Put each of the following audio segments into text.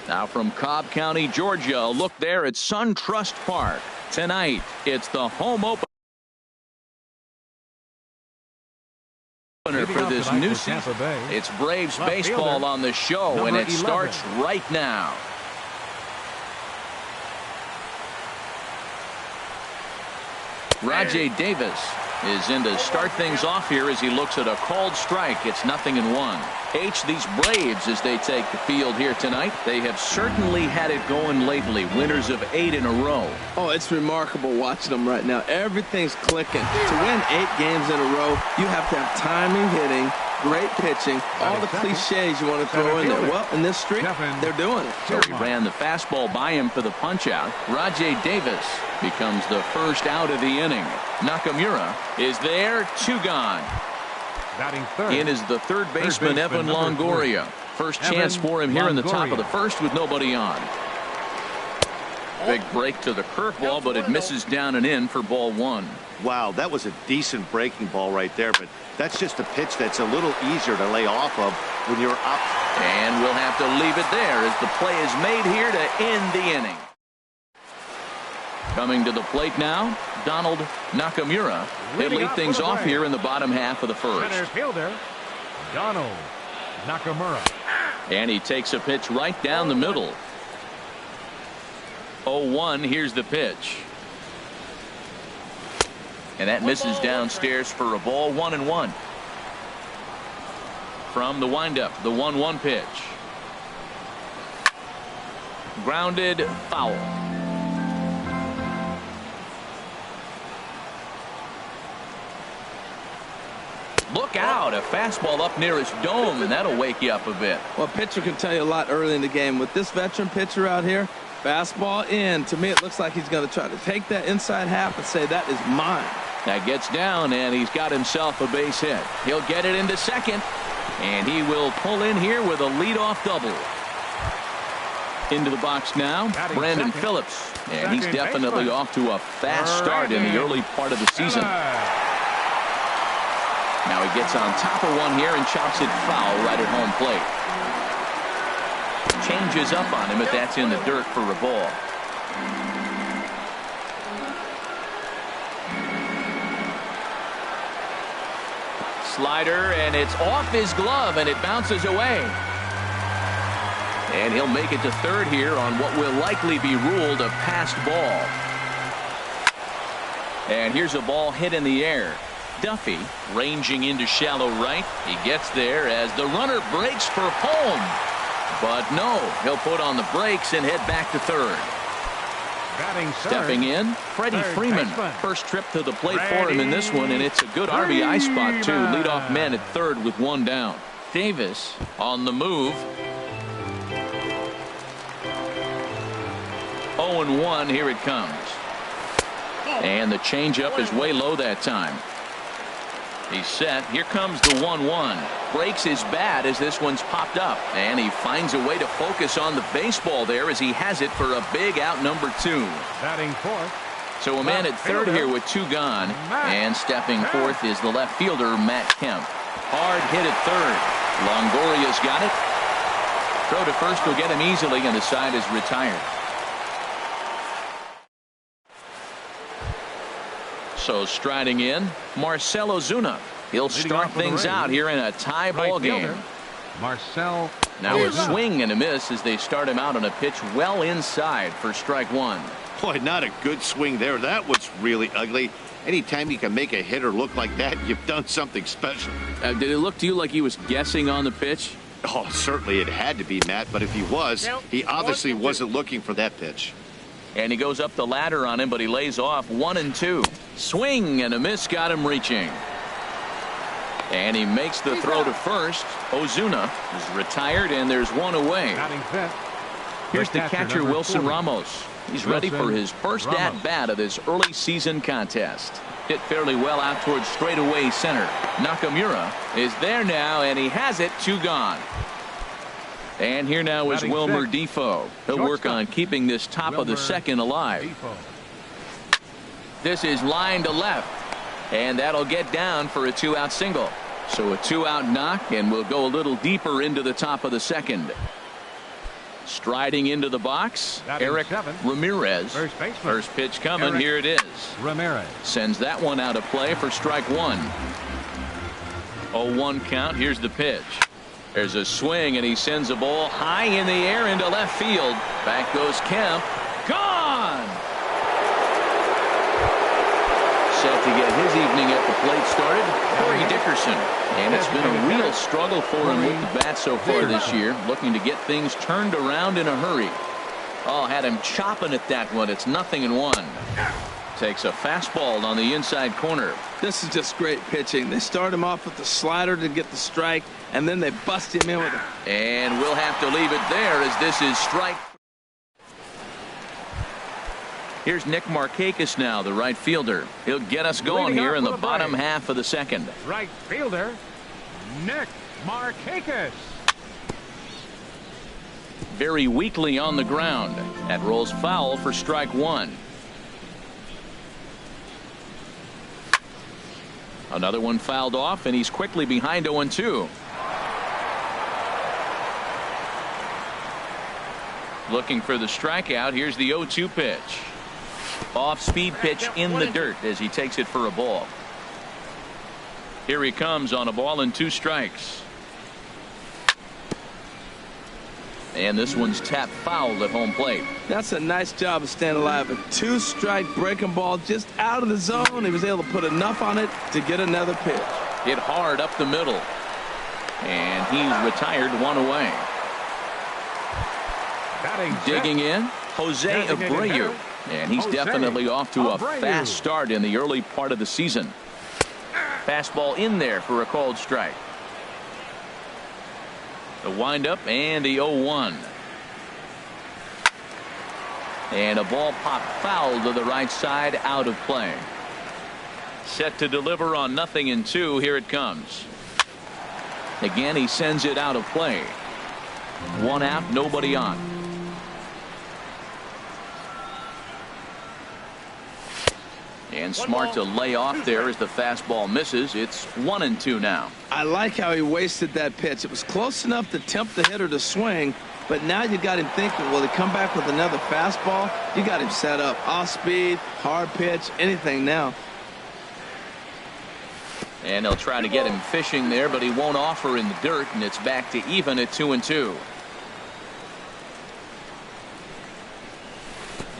Now from Cobb County, Georgia, a look there at SunTrust Park. Tonight, it's the home opener for this new season. It's Braves baseball on the show, and it starts right now. Rajay Davis is in to start things off here as he looks at a called strike. It's 0-1. These Braves, as they take the field here tonight, they have certainly had it going lately. Winners of 8 in a row. Oh, it's remarkable watching them right now. Everything's clicking. To win 8 games in a row, you have to have timing, hitting, great pitching, all the cliches you want to throw in there. Well, in this streak, they're doing it. So he ran the fastball by him for the punch out. Rajay Davis becomes the first out of the inning. Nakamura is there, 2 gone. In is the third baseman, Evan Longoria. First chance for him here in the top of the first with nobody on. Big break to the curveball, but it misses down and in for ball 1. Wow, that was a decent breaking ball right there, but that's just a pitch that's a little easier to lay off of when you're up. And we'll have to leave it there as the play is made here to end the inning. Coming to the plate now, Donald Nakamura. He'll lead things off here in the bottom half of the first. Center fielder, Donald Nakamura. And he takes a pitch right down the middle. 0-1, here's the pitch. And that misses downstairs for a ball. 1-1. From the windup, the 1-1 pitch. Grounded, foul. Look out, a fastball up near his dome, and that'll wake you up a bit. Well, a pitcher can tell you a lot early in the game. With this veteran pitcher out here, fastball in. To me, it looks like he's going to try to take that inside half and say, that is mine. That gets down, and he's got himself a base hit. He'll get it into second, and he will pull in here with a leadoff double. Into the box now, Brandon Phillips, and he's definitely off to a fast start in the early part of the season. Now he gets on top of one here and chops it foul right at home plate. Changes up on him, but that's in the dirt for a ball. Slider, and it's off his glove, and it bounces away. And he'll make it to third here on what will likely be ruled a passed ball. And here's a ball hit in the air. Duffy ranging into shallow right. He gets there as the runner breaks for home. But no, he'll put on the brakes and head back to third. Stepping in, Freddie Freeman. First trip to the plate for him in this one, and it's a good RBI spot, too. Leadoff man at third with 1 down. Davis on the move. 0-1, here it comes. And the changeup is way low that time. He's set. Here comes the 1-1. Breaks his bat as this one's popped up. And he finds a way to focus on the baseball there as he has it for a big out number 2. Batting fourth. So a man at third here with 2 gone. And stepping fourth is the left fielder, Matt Kemp. Hard hit at third. Longoria's got it. Throw to first will get him easily, and the side is retired. So striding in, Marcell Ozuna. He'll start things out here in a tie ball game. Marcell. Now a swing and a miss as they start him out on a pitch well inside for strike 1. Boy, not a good swing there. That was really ugly. Anytime you can make a hitter look like that, you've done something special. Did it look to you like he was guessing on the pitch? Oh, certainly it had to be, Matt, but if he was, he obviously wasn't looking for that pitch. And he goes up the ladder on him, but he lays off 1-2. Swing and a miss got him reaching. And he makes the throw to first. Ozuna is retired, and there's 1 away. Here's the catcher, Wilson Ramos. He's ready for his first at-bat of this early season contest. Hit fairly well out towards straightaway center. Nakamura is there now, and he has it. 2 gone. And here now is Wilmer Defoe. He'll work on keeping this top of the second alive. This is line to left, and that'll get down for a 2-out single. So a 2-out knock, and we'll go a little deeper into the top of the second. Striding into the box, Eric Ramirez. First pitch coming. Here it is. Ramirez sends that one out of play for strike one. 0-1 count. Here's the pitch. There's a swing, and he sends a ball high in the air into left field. Back goes Kemp. Gone! Set to get his evening at the plate started, Corey Dickerson. And it's been a real struggle for him with the bat so far this year, looking to get things turned around in a hurry. Oh, had him chopping at that one. It's 0-1. Takes a fastball on the inside corner. This is just great pitching. They start him off with the slider to get the strike, and then they bust him in with it. And we'll have to leave it there as this is strike. Here's Nick Markakis now, the right fielder. He'll get us going here in the bottom half of the second. Right fielder, Nick Markakis. Very weakly on the ground. That rolls foul for strike one. Another one fouled off, and he's quickly behind 0-2. Looking for the strikeout. Here's the 0-2 pitch. Off-speed pitch in the dirt as he takes it for a ball. Here he comes on a ball and 2 strikes. And this one's tapped foul at home plate. That's a nice job of staying alive. A 2-strike breaking ball just out of the zone. He was able to put enough on it to get another pitch. Hit hard up the middle. And he's retired, 1 away. Digging in, Jose Abreu. And he's definitely off to a fast start in the early part of the season. Fastball in there for a called strike. The windup and the 0-1. And a ball popped foul to the right side, out of play. Set to deliver on 0-2. Here it comes. Again, he sends it out of play. 1 out, nobody on. And smart to lay off there as the fastball misses. It's 1-2 now. I like how he wasted that pitch. It was close enough to tempt the hitter to swing, but now you got him thinking, will he come back with another fastball? You got him set up. Off speed, hard pitch, anything now. And they'll try to get him fishing there, but he won't offer in the dirt, and it's back to even at 2-2.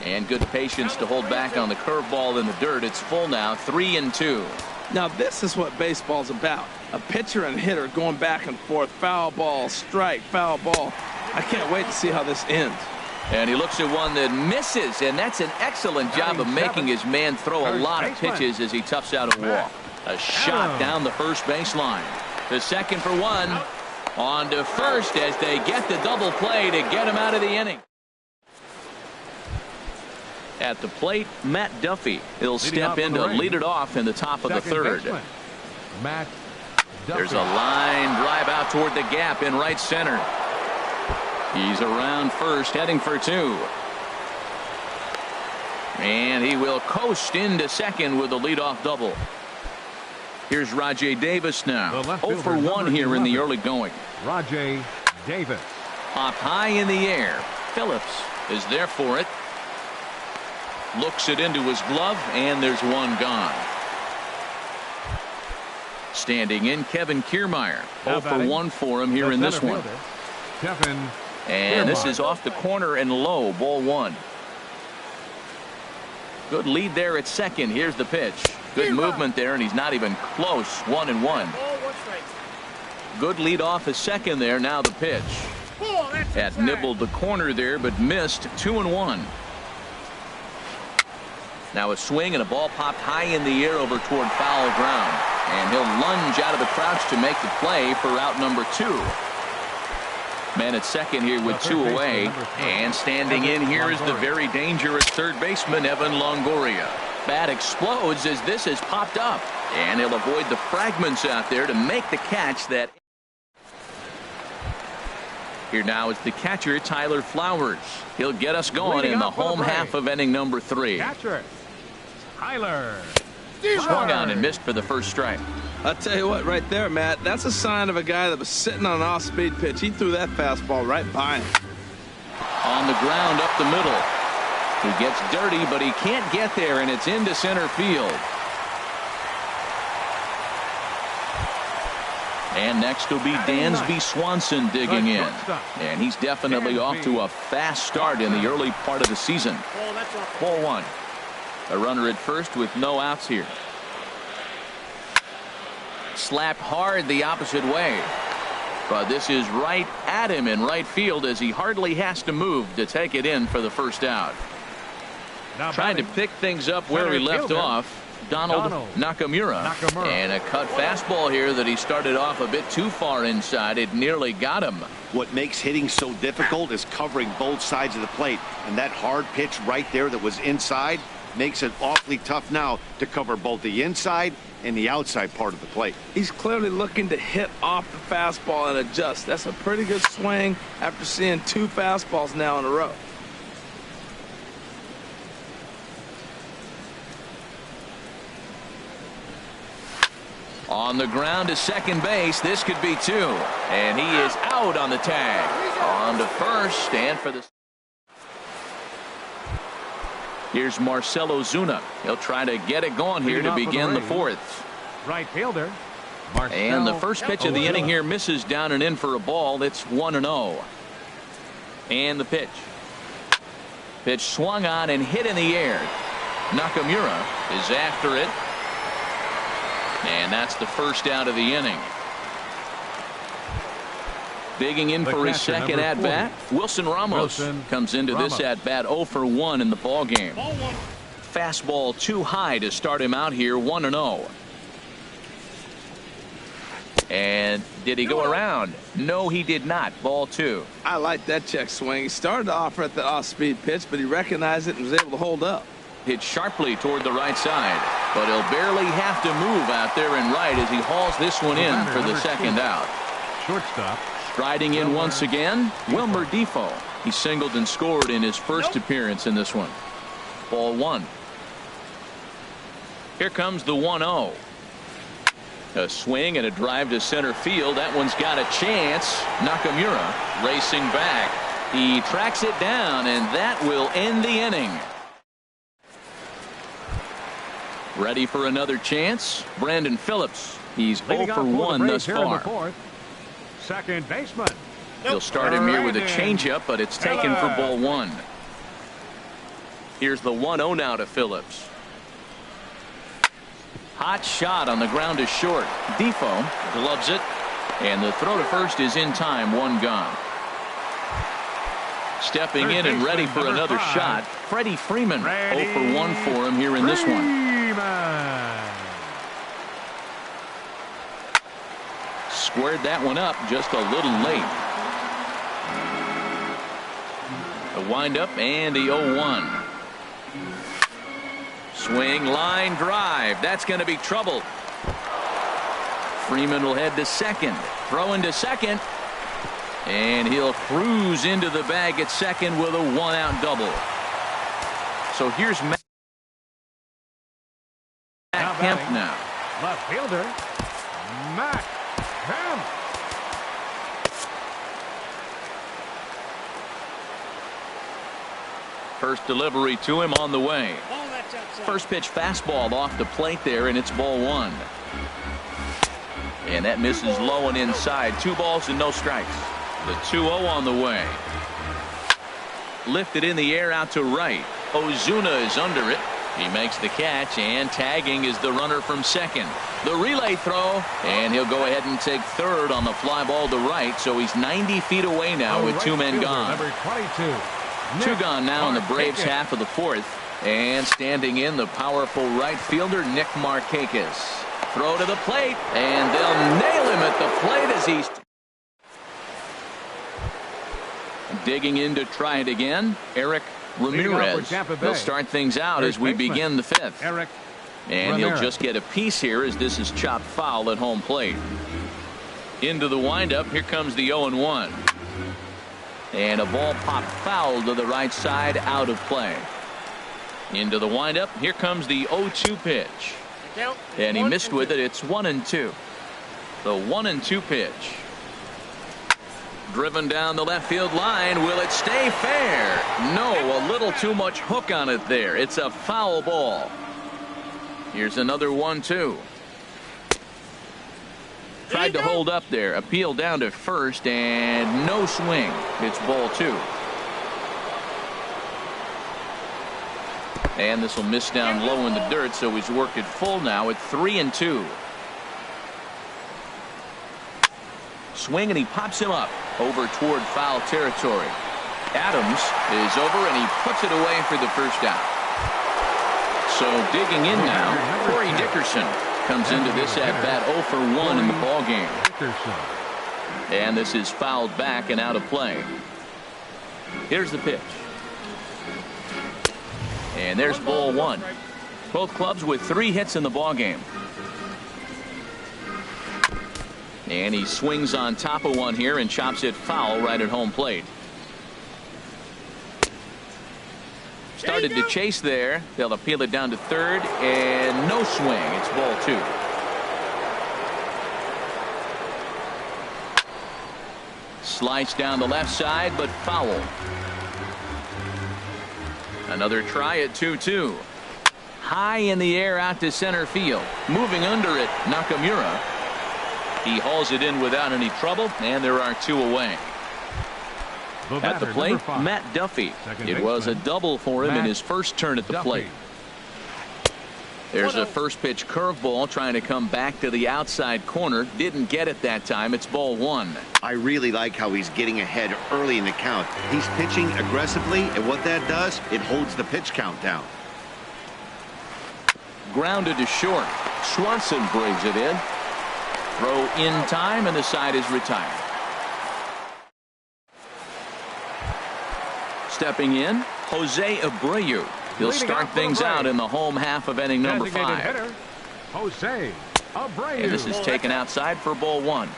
And good patience to hold back on the curveball in the dirt. It's full now, 3-2. Now this is what baseball's about. A pitcher and hitter going back and forth. Foul ball, strike, foul ball. I can't wait to see how this ends. And he looks at one that misses, and that's an excellent job of making his man throw a lot of pitches as he toughs out a walk. A shot down the first baseline. To second for 1. On to first as they get the double play to get him out of the inning. At the plate, Matt Duffy. He'll step in to lead it off in the top of the third. Matt Duffy. There's a line drive out toward the gap in right center. He's around first, heading for 2. And he will coast into second with a leadoff double. Here's Rajay Davis now. 0 for 1 here in the early going. Rajay Davis. Popped high in the air. Phillips is there for it. Looks it into his glove, and there's one gone. Standing in, Kevin Kiermaier. 0 for 1 for him here in this one. Kevin and this is off the corner and low, ball 1. Good lead there at second. Here's the pitch. Good movement there, and he's not even close. 1-1. Good lead off at second there. Now the pitch. Had nibbled the corner there, but missed. 2-1. Now a swing and a ball popped high in the air over toward foul ground. And he'll lunge out of the crouch to make the play for out number 2. Man at second here with 2 away. And standing in here is the very dangerous third baseman, Evan Longoria. Bat explodes as this has popped up. And he'll avoid the fragments out there to make the catch that. Here now is the catcher, Tyler Flowers. He'll get us going in the home half of inning number 3. Catcher Tyler. Swung on and missed for the first strike. I'll tell you what, right there, Matt, that's a sign of a guy that was sitting on an off-speed pitch. He threw that fastball right by him. On the ground up the middle. He gets dirty, but he can't get there, and it's into center field. And next will be Dansby Swanson digging in. And he's definitely off to a fast start in the early part of the season. Ball one. A runner at first with no outs here. Slapped hard the opposite way. But this is right at him in right field as he hardly has to move to take it in for the first out. Trying to pick things up where he left off. Donald Nakamura. And a cut fastball here that he started off a bit too far inside. It nearly got him. What makes hitting so difficult is covering both sides of the plate. And that hard pitch right there that was inside makes it awfully tough now to cover both the inside and the outside part of the plate. He's clearly looking to hit off the fastball and adjust. That's a pretty good swing after seeing 2 fastballs now in a row. On the ground to second base. This could be 2. And he is out on the tag. On to first. And for the... Here's Marcell Ozuna. He'll try to get it going here to begin the 4th. Right fielder. And the first pitch of the inning here misses down and in for a ball. It's 1-0. And the pitch. Pitch swung on and hit in the air. Nakamura is after it. And that's the first out of the inning. Digging in for his second at-bat, Wilson Ramos comes into this at-bat 0 for 1 in the ball game. Fastball too high to start him out here, 1-0. And did he go around? No, he did not. Ball 2. I like that check swing. He started off at the off-speed pitch, but he recognized it and was able to hold up. Hit sharply toward the right side, but he'll barely have to move out there and right as he hauls this one in for the second out. Shortstop. Striding in once again, Wilmer Difo. He singled and scored in his first appearance in this one. Ball 1. Here comes the 1-0. A swing and a drive to center field. That one's got a chance. Nakamura racing back. He tracks it down, and that will end the inning. Ready for another chance? Brandon Phillips. He's 0 for 1 thus far. Second baseman. He'll start him here with a changeup, but it's taken for ball 1. Here's the 1-0 now to Phillips. Hot shot on the ground to short. Difo gloves it, and the throw to first is in time. 1 gone. Stepping in and ready for another shot, Freddie Freeman. 0 for 1 for him here in this one. Squared that one up just a little late. The windup and the 0-1. Swing, line drive. That's going to be trouble. Freeman will head to second. Throw into second. And he'll cruise into the bag at second with a 1-out double. So here's Matt Kemp now. Left fielder, Matt Kemp. First delivery to him on the way. First pitch fastball off the plate there, and it's ball 1. And that misses low and inside. 2 balls and no strikes. The 2-0 on the way. Lifted in the air out to right. Ozuna is under it. He makes the catch, and tagging is the runner from second. The relay throw, and he'll go ahead and take third on the fly ball to right, so he's 90 feet away now with 2 men gone. Number 22. 2 gone now in the Braves half of the 4th. And standing in, the powerful right fielder, Nick Markakis. Throw to the plate, and they'll nail him at the plate as he's digging in to try it again. Eric Ramirez. They'll start things out as we begin the 5th. And he'll just get a piece here as this is chopped foul at home plate. Into the windup. Here comes the 0-1. And a ball popped foul to the right side, out of play. Into the windup. Here comes the 0-2 pitch. And he missed with it. It's 1-2. The 1-2 pitch. Driven down the left field line. Will it stay fair? No, a little too much hook on it there. It's a foul ball. Here's another 1-2. Tried to hold up there. Appeal down to first and no swing. It's ball 2. And this will miss down low in the dirt, so he's worked it full now at 3-2. Swing, and he pops him up over toward foul territory. Adams is over, and he puts it away for the first out. So digging in now, Corey Dickerson comes into this at bat 0 for 1 in the ball game. And this is fouled back and out of play. Here's the pitch. And there's ball 1. Both clubs with 3 hits in the ball game. And he swings on top of one here and chops it foul right at home plate. Started to chase there. They'll appeal it down to third, and no swing. It's ball 2. Slice down the left side, but foul. Another try at 2-2. High in the air out to center field. Moving under it, Nakamura. He hauls it in without any trouble, and there are 2 away. At the plate, Matt Duffy. It was a double for him in his first turn at the plate. There's a first pitch curveball trying to come back to the outside corner. Didn't get it that time. It's ball 1. I really like how he's getting ahead early in the count. He's pitching aggressively, and what that does, it holds the pitch count down. Grounded to short. Swanson brings it in. Throw in time, and the side is retired. Stepping in, Jose Abreu. He'll start things out in the home half of inning number 5. Jose Abreu. And this is taken outside for ball 1.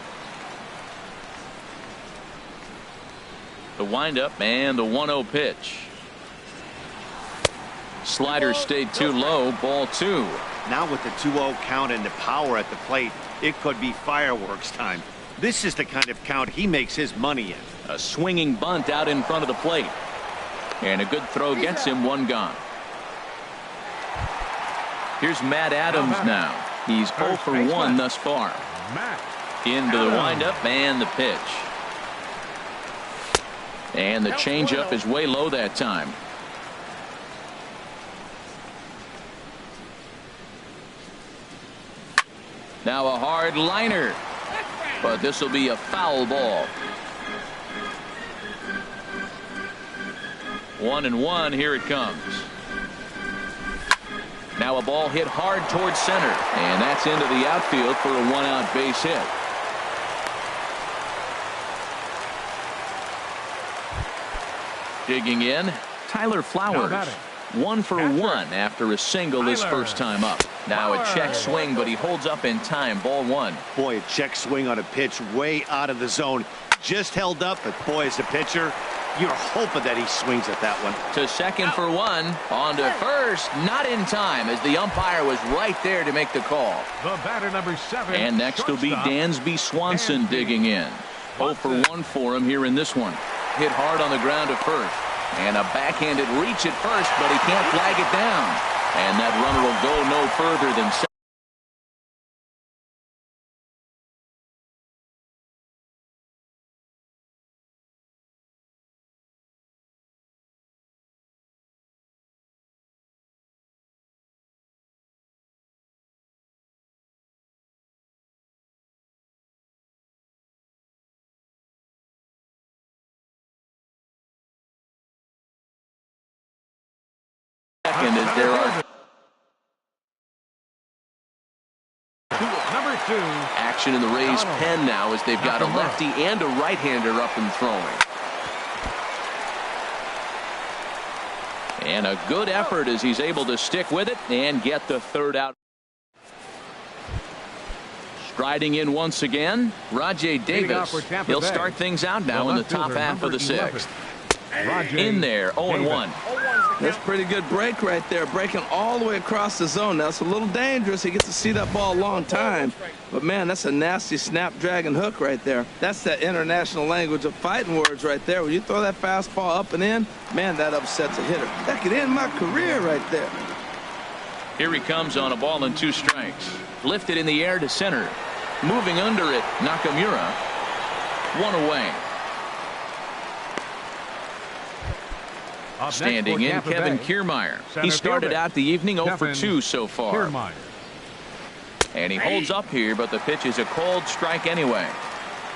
The windup and the 1-0 pitch. Slider stayed too low. Ball 2. Now with the 2-0 count and the power at the plate, it could be fireworks time. This is the kind of count he makes his money in. A swinging bunt out in front of the plate. And a good throw gets him 1 gone. Here's Matt Adams now. He's 0 for 1 thus far. Into the windup and the pitch. And the changeup is way low that time. Now a hard liner. But this will be a foul ball. 1-1. Here it comes. Now a ball hit hard towards center. And that's into the outfield for a 1-out base hit. Digging in, Tyler Flowers. 1 for 1 after a single his first time up. Now a check swing, but he holds up in time. Ball 1. Boy, a check swing on a pitch way out of the zone. Just held up, but boy, as a pitcher, you're hoping that he swings at that one. To second for 1. On to first. Not in time, as the umpire was right there to make the call. The batter, number 7. And next will be Dansby Swanson digging in. 0 for 1 for him here in this one. Hit hard on the ground to first. And a backhanded reach at first, but he can't flag it down. And that runner will go no further than second. As there are Number 2. action in the Rays pen now as they've got a lefty and a right-hander up and throwing. And a good effort as he's able to stick with it and get the third out. Striding in once again, Rajay Davis. He'll start things out now in the top half of the 6th. In there, 0-1. That's a pretty good break right there, breaking all the way across the zone. Now, it's a little dangerous. He gets to see that ball a long time. But, man, that's a nasty snapdragon hook right there. That's that international language of fighting words right there. When you throw that fastball up and in, man, that upsets a hitter. That could end my career right there. Here he comes on a ball and 2 strikes. Lifted in the air to center. Moving under it, Nakamura. 1 away. Standing in, Kevin Kiermaier. He started out the evening 0 for 2 so far. And he holds up here, but the pitch is a cold strike anyway.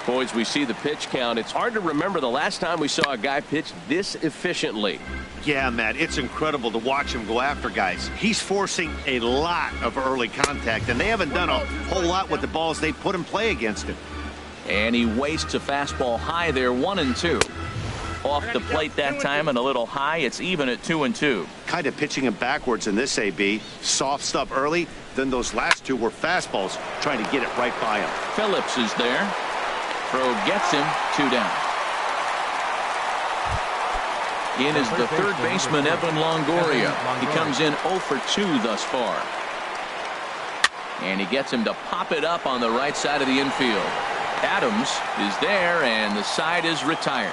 Boys, we see the pitch count. It's hard to remember the last time we saw a guy pitch this efficiently. Yeah, Matt, it's incredible to watch him go after guys. He's forcing a lot of early contact, and they haven't done a whole lot with the balls they put in play against him. And he wastes a fastball high there, 1-2. Off the plate that time and a little high. It's even at 2-2. Kind of pitching him backwards in this AB. Soft stuff early, then those last 2 were fastballs, trying to get it right by him. Phillips is there. Throw gets him, 2 down. In is the third baseman, Evan Longoria. He comes in 0 for 2 thus far. And he gets him to pop it up on the right side of the infield. Adams is there, and the side is retired.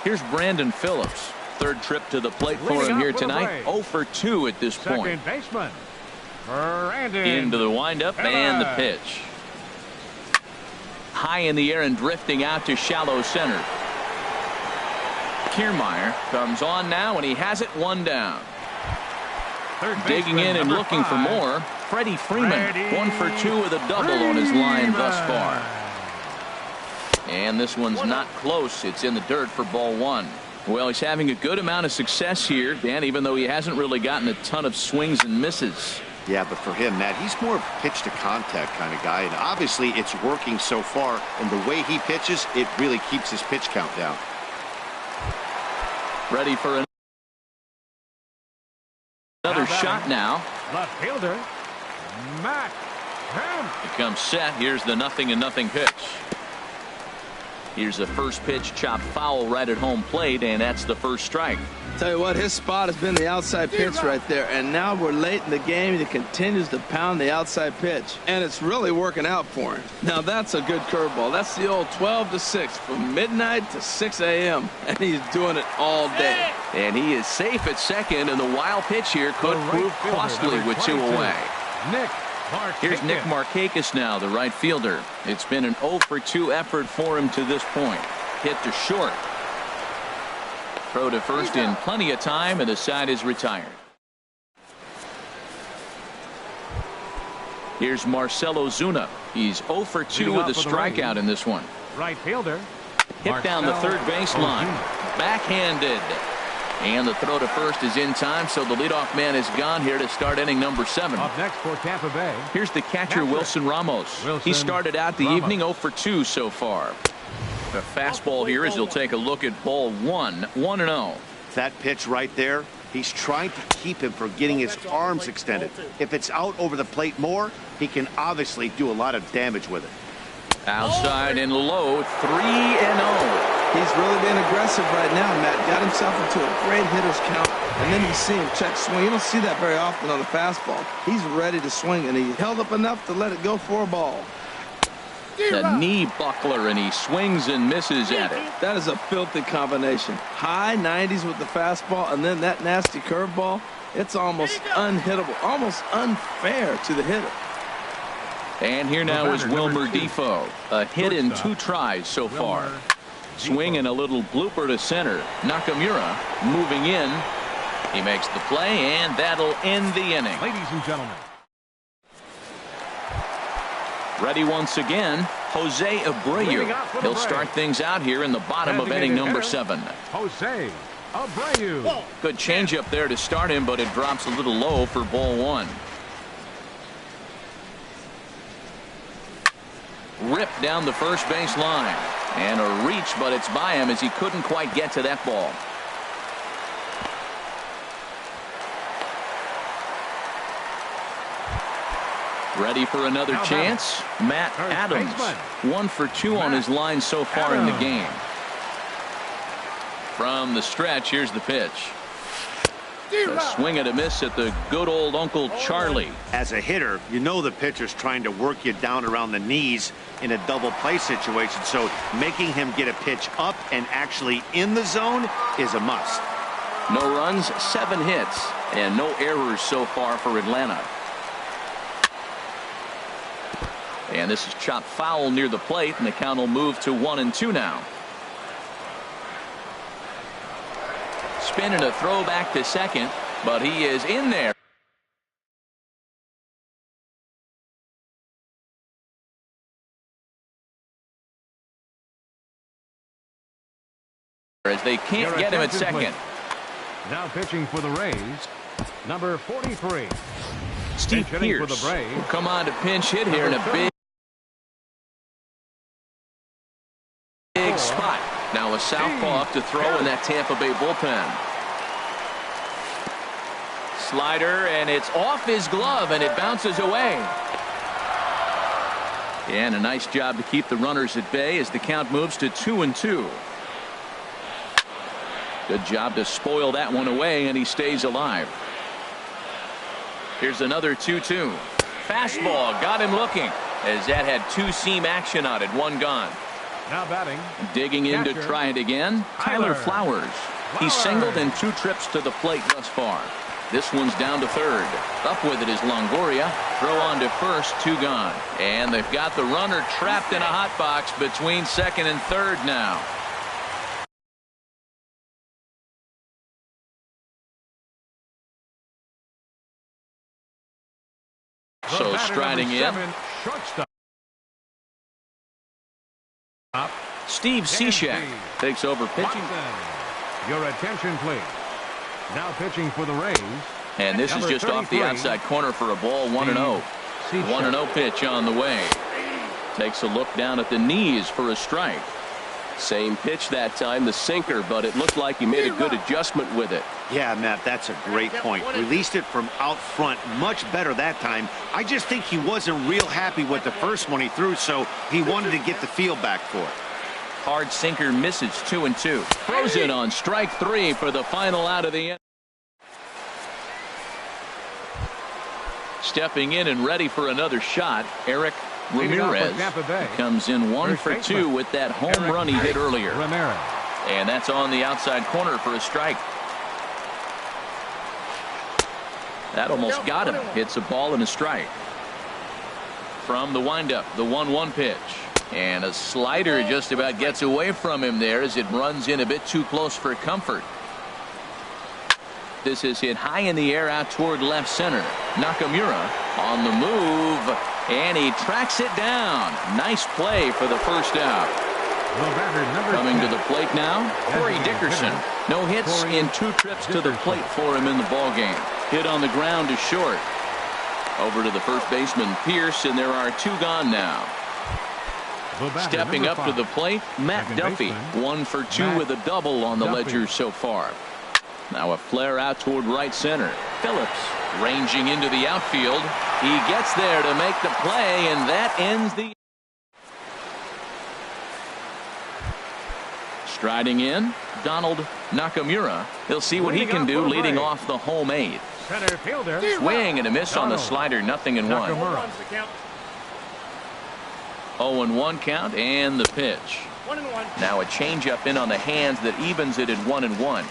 Here's Brandon Phillips. Third trip to the plate for him here tonight. 0 for 2 at this point. Second baseman, Brandon. Into the windup and the pitch. High in the air and drifting out to shallow center. Kiermaier comes on now, and he has it 1 down. Digging in and looking for more. Freddie Freeman, 1 for 2 with a double on his line thus far. And this one's not close. It's in the dirt for ball 1. Well, he's having a good amount of success here, Dan, even though he hasn't really gotten a ton of swings and misses. Yeah, but for him, Matt, he's more of a pitch to contact kind of guy, and obviously it's working so far, and the way he pitches, it really keeps his pitch count down. Ready for another shot now. Left fielder, Matt Kemp. He comes set. Here's the 0-0 pitch. Here's the first pitch, chopped foul right at home plate, and that's the first strike. Tell you what, his spot has been the outside pitch right there, and now we're late in the game, and he continues to pound the outside pitch, and it's really working out for him. Now that's a good curveball. That's the old 12 to 6 from midnight to 6 a.m., and he's doing it all day. And he is safe at second, and the wild pitch here could prove costly with 2 away. Here's Nick Markakis now, the right fielder. It's been an 0 for 2 effort for him to this point. Hit to short. Throw to first in plenty of time, and the side is retired. Here's Marcell Ozuna. He's 0 for 2 with a strikeout in this one. Right fielder. Hit down the third baseline. Backhanded. And the throw to first is in time, so the leadoff man is gone here to start inning number 7. Up next for Tampa Bay. Here's the catcher, Wilson Ramos. He started out the evening 0 for 2 so far. The fastball here as he'll take a look at ball 1, 1-0. That pitch right there, he's trying to keep him from getting his arms extended. If it's out over the plate more, he can obviously do a lot of damage with it. Outside and low, 3-0. He's really being aggressive right now, Matt. Got himself into a great hitter's count, and then you see him check swing. You don't see that very often on the fastball. He's ready to swing, and he held up enough to let it go for a ball. The knee buckler, and he swings and misses at it. That is a filthy combination. High 90s with the fastball, and then that nasty curveball. It's almost unhittable, almost unfair to the hitter. And here now is Wilmer Defoe. A hit in 2 tries so far. Swing and a little blooper to center. Nakamura moving in. He makes the play, and that'll end the inning. Ladies and gentlemen. Ready once again, Jose Abreu. He'll start things out here in the bottom of inning number 7. Jose Abreu. Good changeup there to start him, but it drops a little low for ball 1. Ripped down the first base line. And a reach, but it's by him as he couldn't quite get to that ball. Ready for another chance? Matt Adams. 1 for 2 on his line so far in the game. From the stretch, here's the pitch. A swing and a miss at the good old Uncle Charlie. As a hitter, you know the pitcher's trying to work you down around the knees in a double play situation, so making him get a pitch up and actually in the zone is a must. No runs, 7 hits, and no errors so far for Atlanta. And this is chopped foul near the plate, and the count will move to 1-2 now. Spin and a throw back to second, but he is in there. As they can't get him at second. Now pitching for the Rays, number 43. Steve Pierce for the Braves will come on to pinch hit here in a big spot. Now a southpaw up to throw in that Tampa Bay bullpen. Slider, and it's off his glove, and it bounces away. And a nice job to keep the runners at bay as the count moves to 2-2. Good job to spoil that one away, and he stays alive. Here's another 2-2. Fastball got him looking, as that had 2-seam action on it. 1 gone. Now batting. Digging in to try it again. Tyler Flowers. He singled in 2 trips to the plate thus far. This one's down to third. Up with it is Longoria. Throw on to first. 2 gone. And they've got the runner trapped in a hot box between second and third now. So striding in. Shortstop. Steve Cishek takes over pitching. Your attention, please. Now pitching for the Rays. And this is just off the outside corner for a ball. 1-0. 1-0 pitch on the way. Takes a look down at the knees for a strike. Same pitch that time, the sinker, but it looked like he made a good adjustment with it. Yeah, Matt, that's a great point. Released it from out front much better that time. I just think he wasn't real happy with the first one he threw, so he wanted to get the feel back for it. Hard sinker misses. 2-2. Throws it on strike 3 for the final out of the inning. Stepping in and ready for another shot, Eric Ramirez comes in 1 for 2 with that home run he hit earlier. And that's on the outside corner for a strike. That almost got him. Hits a ball and a strike. From the windup, the 1-1 pitch. And a slider just about gets away from him there as it runs in a bit too close for comfort. This is hit high in the air out toward left center. Nakamura on the move, and he tracks it down. Nice play for the first out. Coming to the plate now, Corey Dickerson. No hits in 2 trips to the plate for him in the ballgame. Hit on the ground to short. Over to the first baseman, Pierce, and there are 2 gone now. Stepping up to the plate, Matt Duffy. 1 for 2 with a double on the ledger so far. Now a flare out toward right center. Phillips ranging into the outfield. He gets there to make the play, and that ends the. Striding in, Donald Nakamura. He'll see what he can do leading off the home 8. Center fielder. Swing and a miss on the slider. 0-1. 0-1 count and the pitch. Now a changeup in on the hands that evens it at 1-1.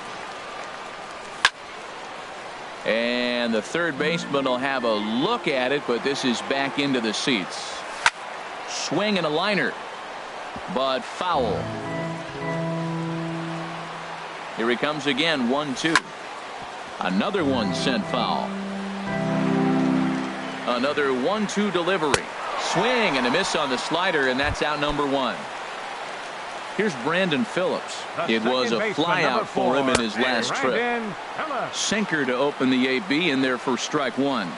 And the third baseman will have a look at it, but this is back into the seats. Swing and a liner, but foul. Here he comes again. 1-2. Another one sent foul. Another 1-2 delivery. Swing and a miss on the slider, and that's out number 1. Here's Brandon Phillips. It was a flyout for him in his last trip. Sinker to open the AB in there for strike 1.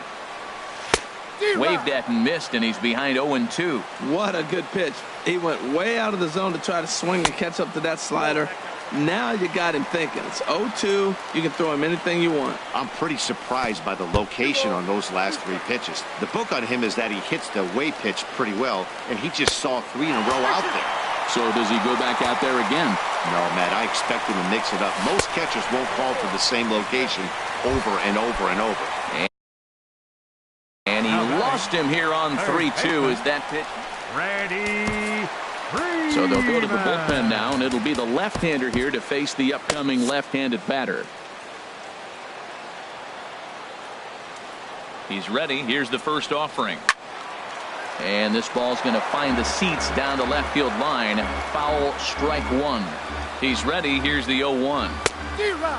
Waved at and missed, and he's behind 0-2. What a good pitch. He went way out of the zone to try to swing and catch up to that slider. Now you got him thinking. It's 0-2. You can throw him anything you want. I'm pretty surprised by the location on those last 3 pitches. The book on him is that he hits the way pitch pretty well, and he just saw 3 in a row out there. So does he go back out there again? No, Matt, I expect him to mix it up. Most catchers won't call for the same location over and over and over. And he lost him here on 3-2 as that pitch. Ready. So they'll go to the bullpen now, and it'll be the left-hander here to face the upcoming left-handed batter. He's ready. Here's the first offering. And this ball's going to find the seats down the left field line. Foul, strike 1. He's ready. Here's the 0-1.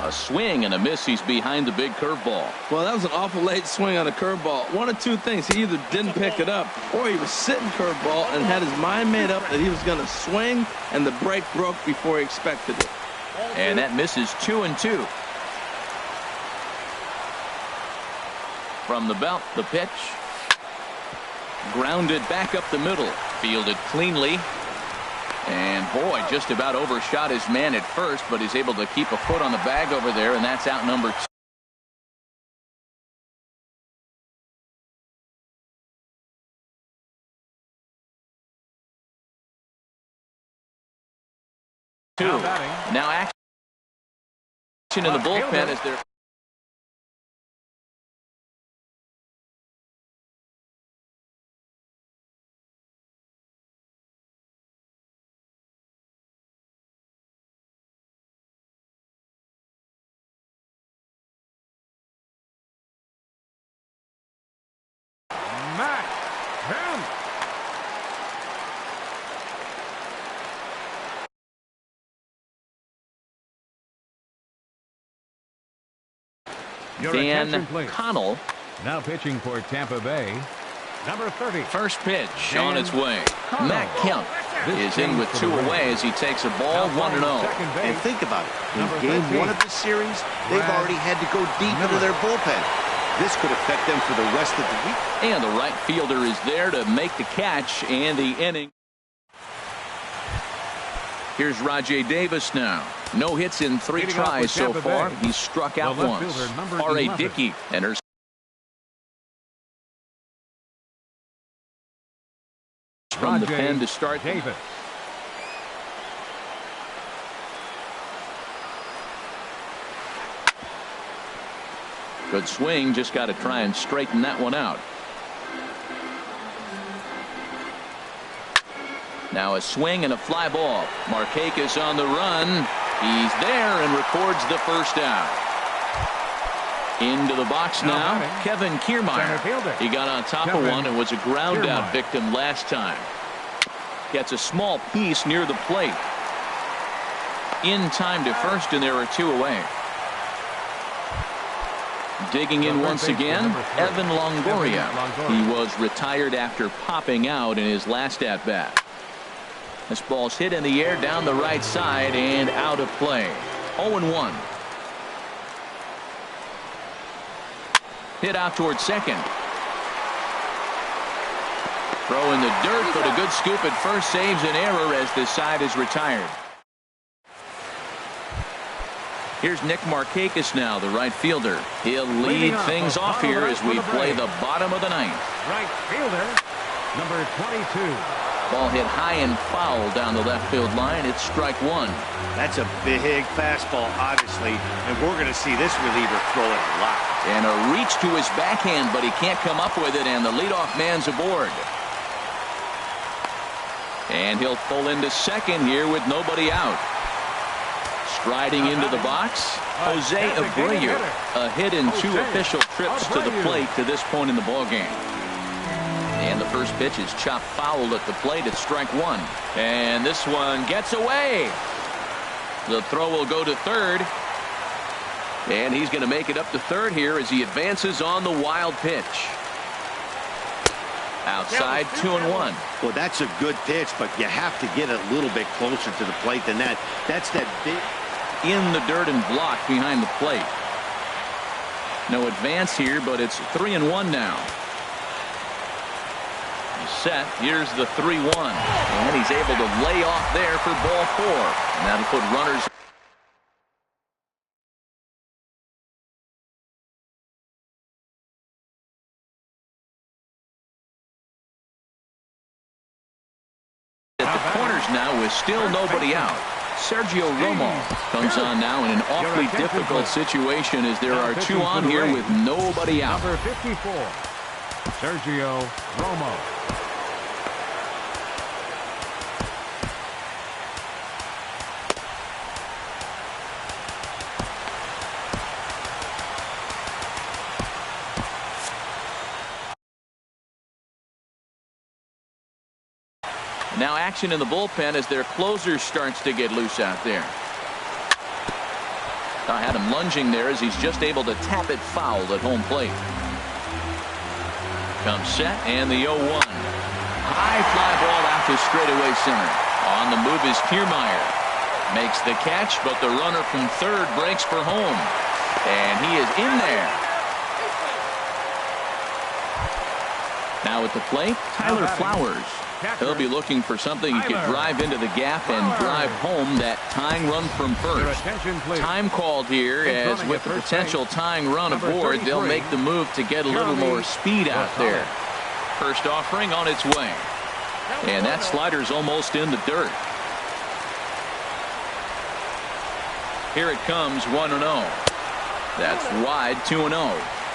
A swing and a miss. He's behind the big curveball. Well, that was an awful late swing on a curveball. One of 2 things. He either didn't pick it up or he was sitting curveball and had his mind made up that he was going to swing, and the break broke before he expected it. And that misses 2-2. From the belt, the pitch. Grounded back up the middle. Fielded cleanly. And boy, just about overshot his man at first, but he's able to keep a foot on the bag over there, and that's out number 2. Now action in the bullpen as they're Dan Connell. Now pitching for Tampa Bay, number 30. First pitch on its way. Matt Kemp is in with 2 away as he takes a ball 1-0. And think about it. In game 1 of this series, they've already had to go deep into their bullpen. This could affect them for the rest of the week. And the right fielder is there to make the catch and the inning. Here's Rajay Davis now. No hits in 3 tries so far. He's struck out once. R.A. Dickey enters from the pen to start. Davis. Good swing. Just got to try and straighten that one out. Now a swing and a fly ball. Markakis on the run. He's there and records the first out. Into the box now, Kevin Kiermaier. He got on top of one and was a ground out victim last time. Gets a small piece near the plate. In time to first, and there are 2 away. Digging in once again, Evan Longoria. He was retired after popping out in his last at-bat. This ball's hit in the air down the right side and out of play. 0-1. Hit out towards second. Throw in the dirt, but a good scoop at first saves an error as this side is retired. Here's Nick Markakis now, the right fielder. He'll lead things off here as we play the bottom of the 9th. Right fielder, number 22. Ball hit high and foul down the left field line. It's strike 1. That's a big fastball, obviously, and we're going to see this reliever throw it a lot. And a reach to his backhand, but he can't come up with it, and the leadoff man's aboard. And he'll pull into second here with nobody out. Striding into the box, Jose Abreu. A hit in 2 official trips to the plate to this point in the ballgame. And the first pitch is chopped foul at the plate. It's strike 1. And this one gets away. The throw will go to third. And he's going to make it up to third here as he advances on the wild pitch. Outside, 2-1. Well, that's a good pitch, but you have to get a little bit closer to the plate than that. That's that big... In the dirt and blocked behind the plate. No advance here, but it's 3-1 now. set. Here's the 3-1. And he's able to lay off there for ball 4. And that'll put runners at the corners now with still nobody out. Sergio Romo comes on now in an awfully difficult situation as there are 2 on here with nobody out. Number 54, Sergio Romo. Now action in the bullpen as their closer starts to get loose out there. I had him lunging there as he's just able to tap it foul at home plate. Comes set and the 0-1. High fly ball out to straightaway center. On the move is Kiermaier. Makes the catch, but the runner from third breaks for home. And he is in there. Now at the plate, Tyler Flowers. He'll be looking for something he could drive into the gap and drive home that tying run from first. Time called here as with the potential tying run aboard, they'll make the move to get a little more speed out there. First offering on its way. And that slider's almost in the dirt. Here it comes, 1-0. That's wide, 2-0.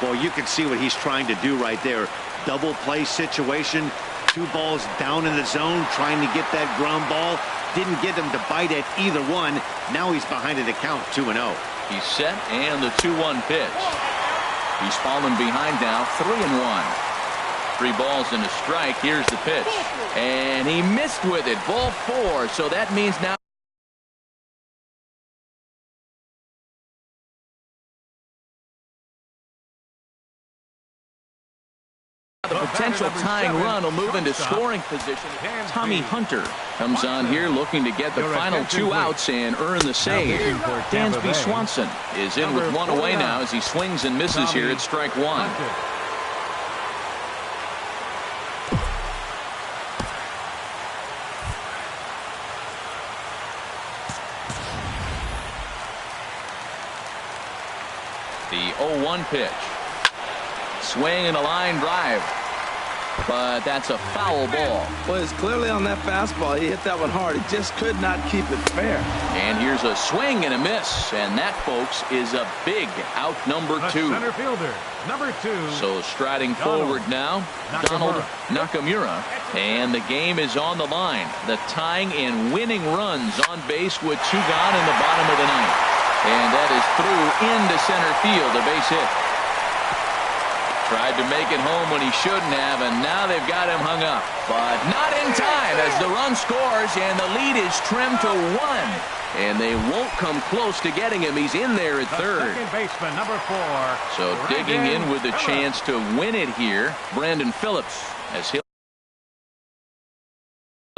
Well, you can see what he's trying to do right there. Double play situation. 2 balls down in the zone trying to get that ground ball. Didn't get him to bite at either one. Now he's behind in the count, 2-0. He's set and the 2-1 pitch. He's fallen behind now, 3-1. 3 balls and a strike. Here's the pitch. And he missed with it. Ball 4. So that means now the potential tying run will move into scoring position. Tommy Hunter comes on here looking to get the final 2 outs and earn the save. Dansby Swanson is in with 1 away now as he swings and misses here at strike 1. The 0-1 pitch. Swing and a line drive. But that's a foul ball. Well, it's clearly on that fastball. He hit that one hard. He just could not keep it fair. And here's a swing and a miss. And that, folks, is a big out number 2. Center fielder, number 2. So striding forward now, Donald Nakamura. And the game is on the line. The tying and winning runs on base with 2 gone in the bottom of the 9th. And that is through into center field, a base hit. Tried to make it home when he shouldn't have, and now they've got him hung up. But not in time as the run scores, and the lead is trimmed to 1. And they won't come close to getting him. He's in there at third. Second baseman, number 4. So digging in with a chance to win it here, Brandon Phillips, as he'll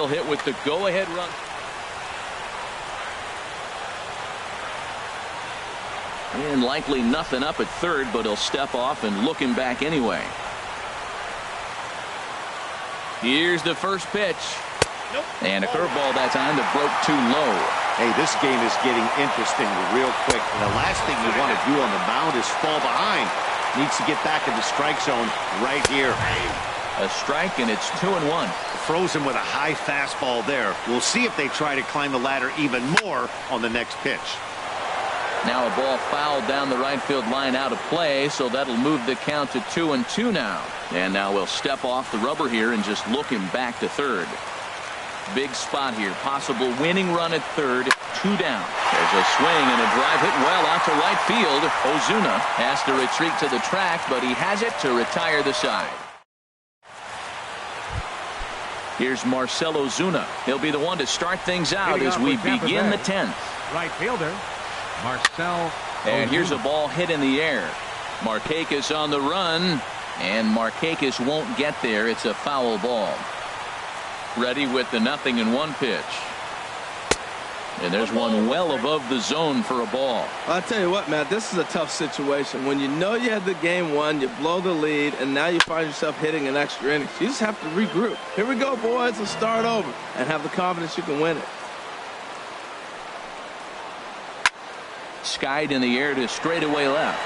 hit with the go-ahead run. And likely nothing up at third, but he'll step off and look him back anyway. Here's the first pitch. And a curveball that time that broke too low. Hey, this game is getting interesting real quick. And the last thing you want to do on the mound is fall behind. Needs to get back in the strike zone right here. A strike, and it's 2-1. Throws him with a high fastball there. We'll see if they try to climb the ladder even more on the next pitch. Now a ball fouled down the right field line out of play, so that'll move the count to 2-2 now. And now we'll step off the rubber here and just look him back to third. Big spot here. Possible winning run at third. 2 down. There's a swing and a drive hit well out to right field. Ozuna has to retreat to the track, but he has it to retire the side. Here's Marcell Ozuna. He'll be the one to start things out as we begin the 10th. Right fielder, Marcell. And here's a ball hit in the air. Markakis on the run, and Markakis won't get there. It's a foul ball. Ready with the 0-1 pitch. And there's one well above the zone for a ball. I'll tell you what, Matt, this is a tough situation. When you know you had the game won, you blow the lead, and now you find yourself hitting an extra inning. You just have to regroup. Here we go, boys. Let's start over and have the confidence you can win it. Skied in the air to straightaway left.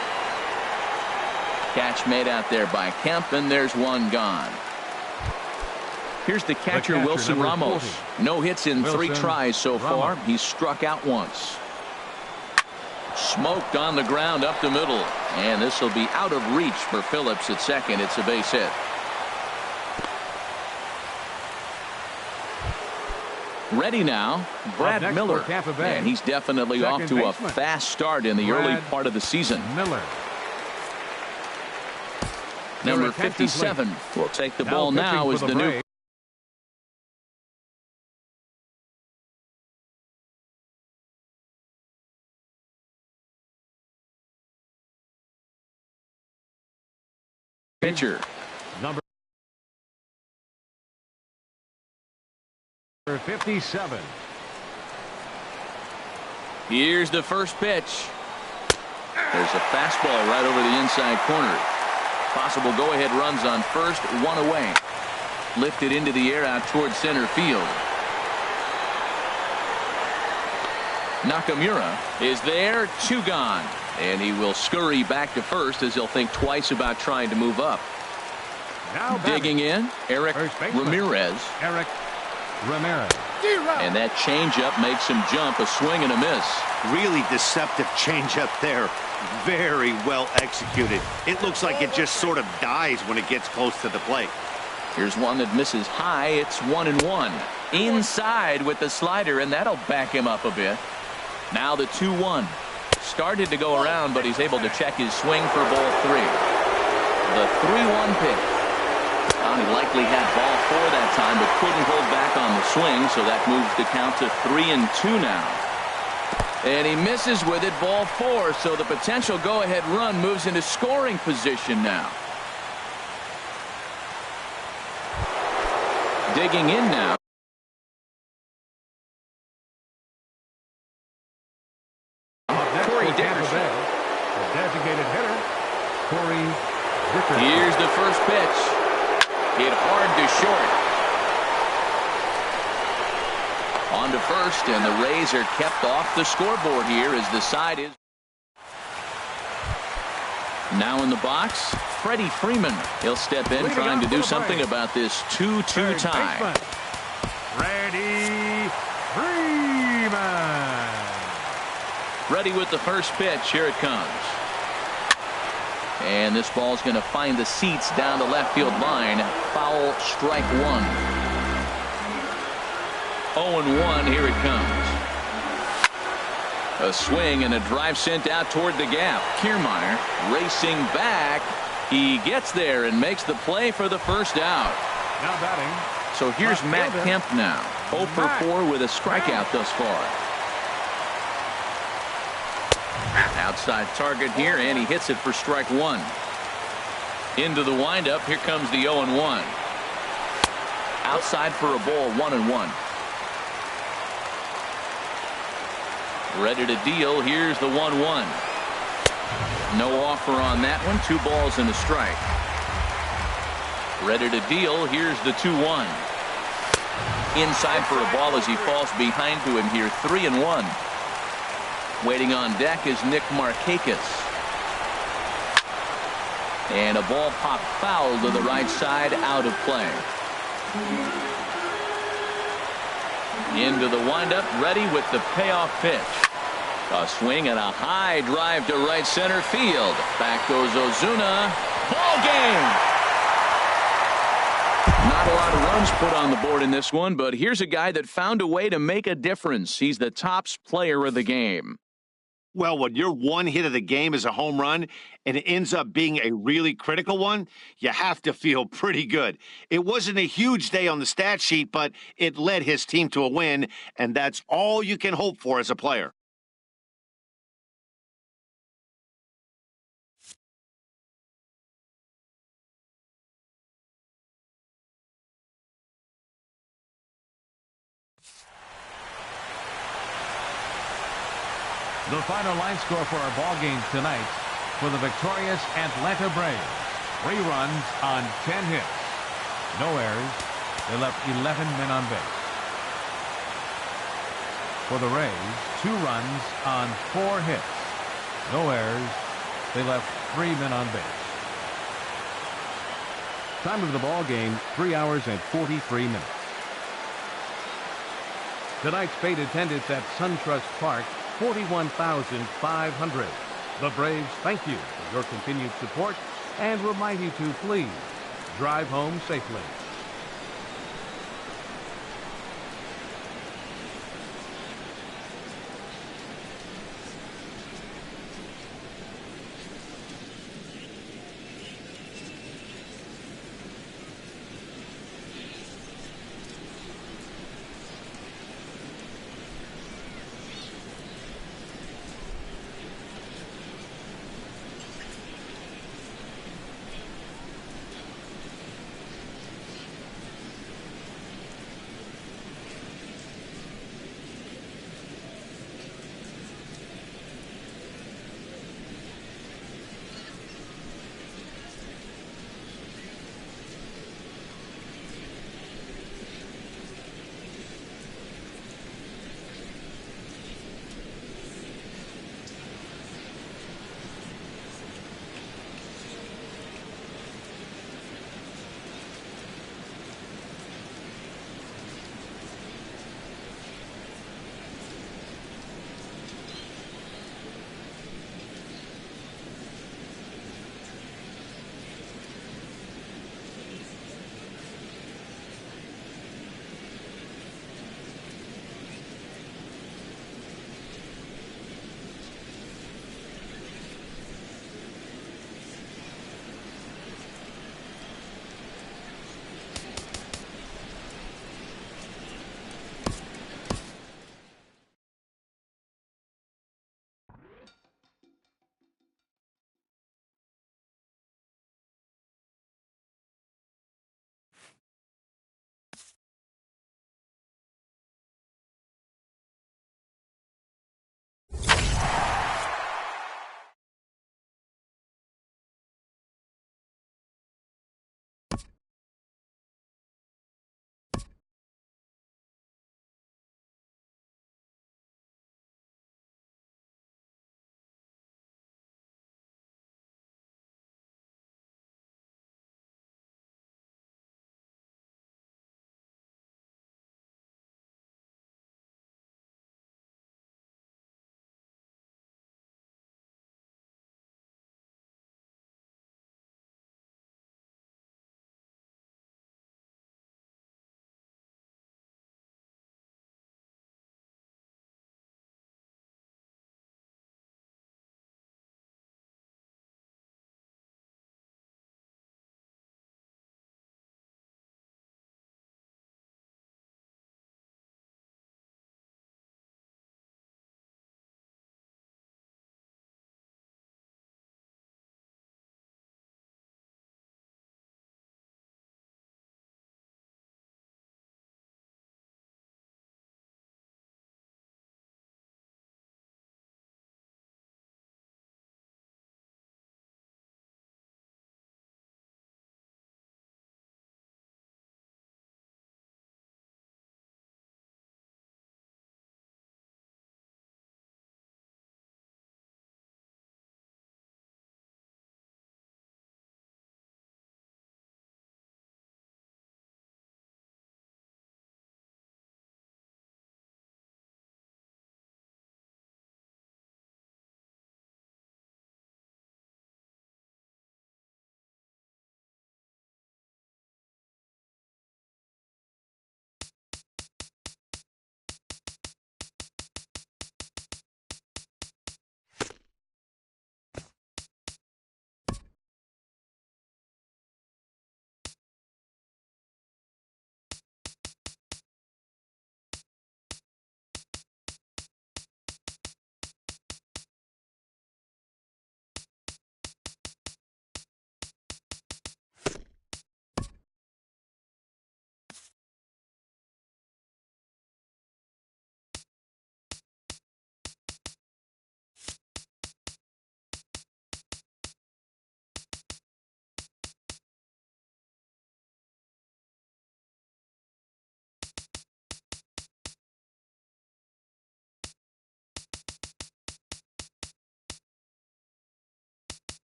Catch made out there by Kemp, and there's one gone. Here's the catcher, Wilson Ramos. 40. No hits in Wilson 3 tries so far. Ramos. He's struck out once. Smoked on the ground up the middle. And this will be out of reach for Phillips at second. It's a base hit. Ready now, Brad Miller. And he's definitely off to a fast start in the early part of the season. Miller. Number 57 will take the ball now as the new pitcher. Number 57. Here's the first pitch. There's a fastball right over the inside corner. Possible go-ahead runs on first, one away. Lifted into the air out towards center field. Nakamura is there, 2 gone. And he will scurry back to first as he'll think twice about trying to move up. Now Digging in, Eric Ramirez. Eric Ramirez. And that changeup makes him jump, a swing and a miss. Really deceptive changeup there. Very well executed. It looks like it just sort of dies when it gets close to the plate. Here's one that misses high. It's 1-1. Inside with the slider, and that'll back him up a bit. Now the 2-1. Started to go around, but he's able to check his swing for ball 3. The 3-1 pitch. He likely had ball 4 that time, but couldn't hold back on the swing, so that moves the count to 3-2 now. And he misses with it, ball 4, so the potential go-ahead run moves into scoring position now. Digging in now. Designated hitter, Corey Dickerson. Here's the first pitch. Hit hard to short. On to first, and the Rays are kept off the scoreboard here as the side is. Now in the box, Freddie Freeman. He'll step in trying to do something about this 2-2 tie. Freddie Freeman. Ready with the first pitch. Here it comes. And this ball's going to find the seats down the left field line. Foul, strike 1. 0-1. Here it comes. A swing and a drive sent out toward the gap. Kiermaier racing back. He gets there and makes the play for the first out. Now batting. So here's Matt Kemp now. 0 for 4 with a strikeout thus far. Outside target here, and he hits it for strike 1. Into the windup. Here comes the 0-1. Outside for a ball, 1-1. Ready to deal. Here's the 1-1. No offer on that one. 2 balls and a strike. Ready to deal. Here's the 2-1. Inside for a ball as he falls behind to him here. 3-1. Waiting on deck is Nick Markakis. And a ball popped foul to the right side, out of play. Into the windup, ready with the payoff pitch. A swing and a high drive to right center field. Back goes Ozuna. Ball game. Not a lot of runs put on the board in this one, but here's a guy that found a way to make a difference. He's the tops player of the game. Well, when your one hit of the game is a home run and it ends up being a really critical one, you have to feel pretty good. It wasn't a huge day on the stat sheet, but it led his team to a win, and that's all you can hope for as a player. The final line score for our ball game tonight for the victorious Atlanta Braves. 3 runs on 10 hits. No errors. They left 11 men on base. For the Rays, 2 runs on 4 hits. No errors. They left 3 men on base. Time of the ball game, 3 hours and 43 minutes. Tonight's paid attendance at SunTrust Park, 41,500. The Braves thank you for your continued support and remind you to please drive home safely.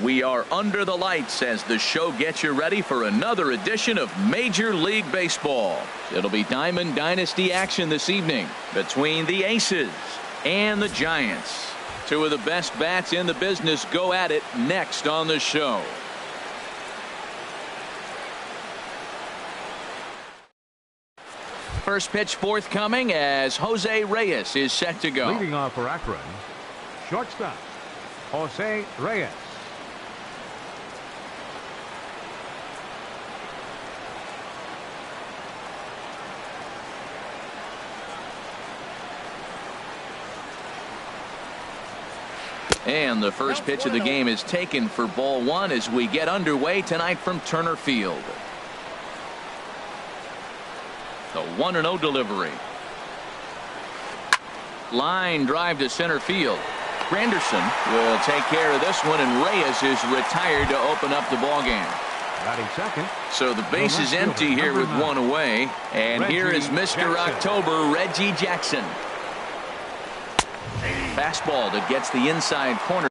We are under the lights as the show gets you ready for another edition of Major League Baseball. It'll be Diamond Dynasty action this evening between the Aces and the Giants. Two of the best bats in the business go at it next on the show. First pitch forthcoming as Jose Reyes is set to go. Leading off for Akron, shortstop, Jose Reyes. And the first pitch of the game is taken for ball one as we get underway tonight from Turner Field. The 1-0 delivery. Line drive to center field. Granderson will take care of this one, and Reyes is retired to open up the ballgame. Batting second. So the base is empty here with one away. And here is Mr. October, Reggie Jackson. fastball that gets the inside corner.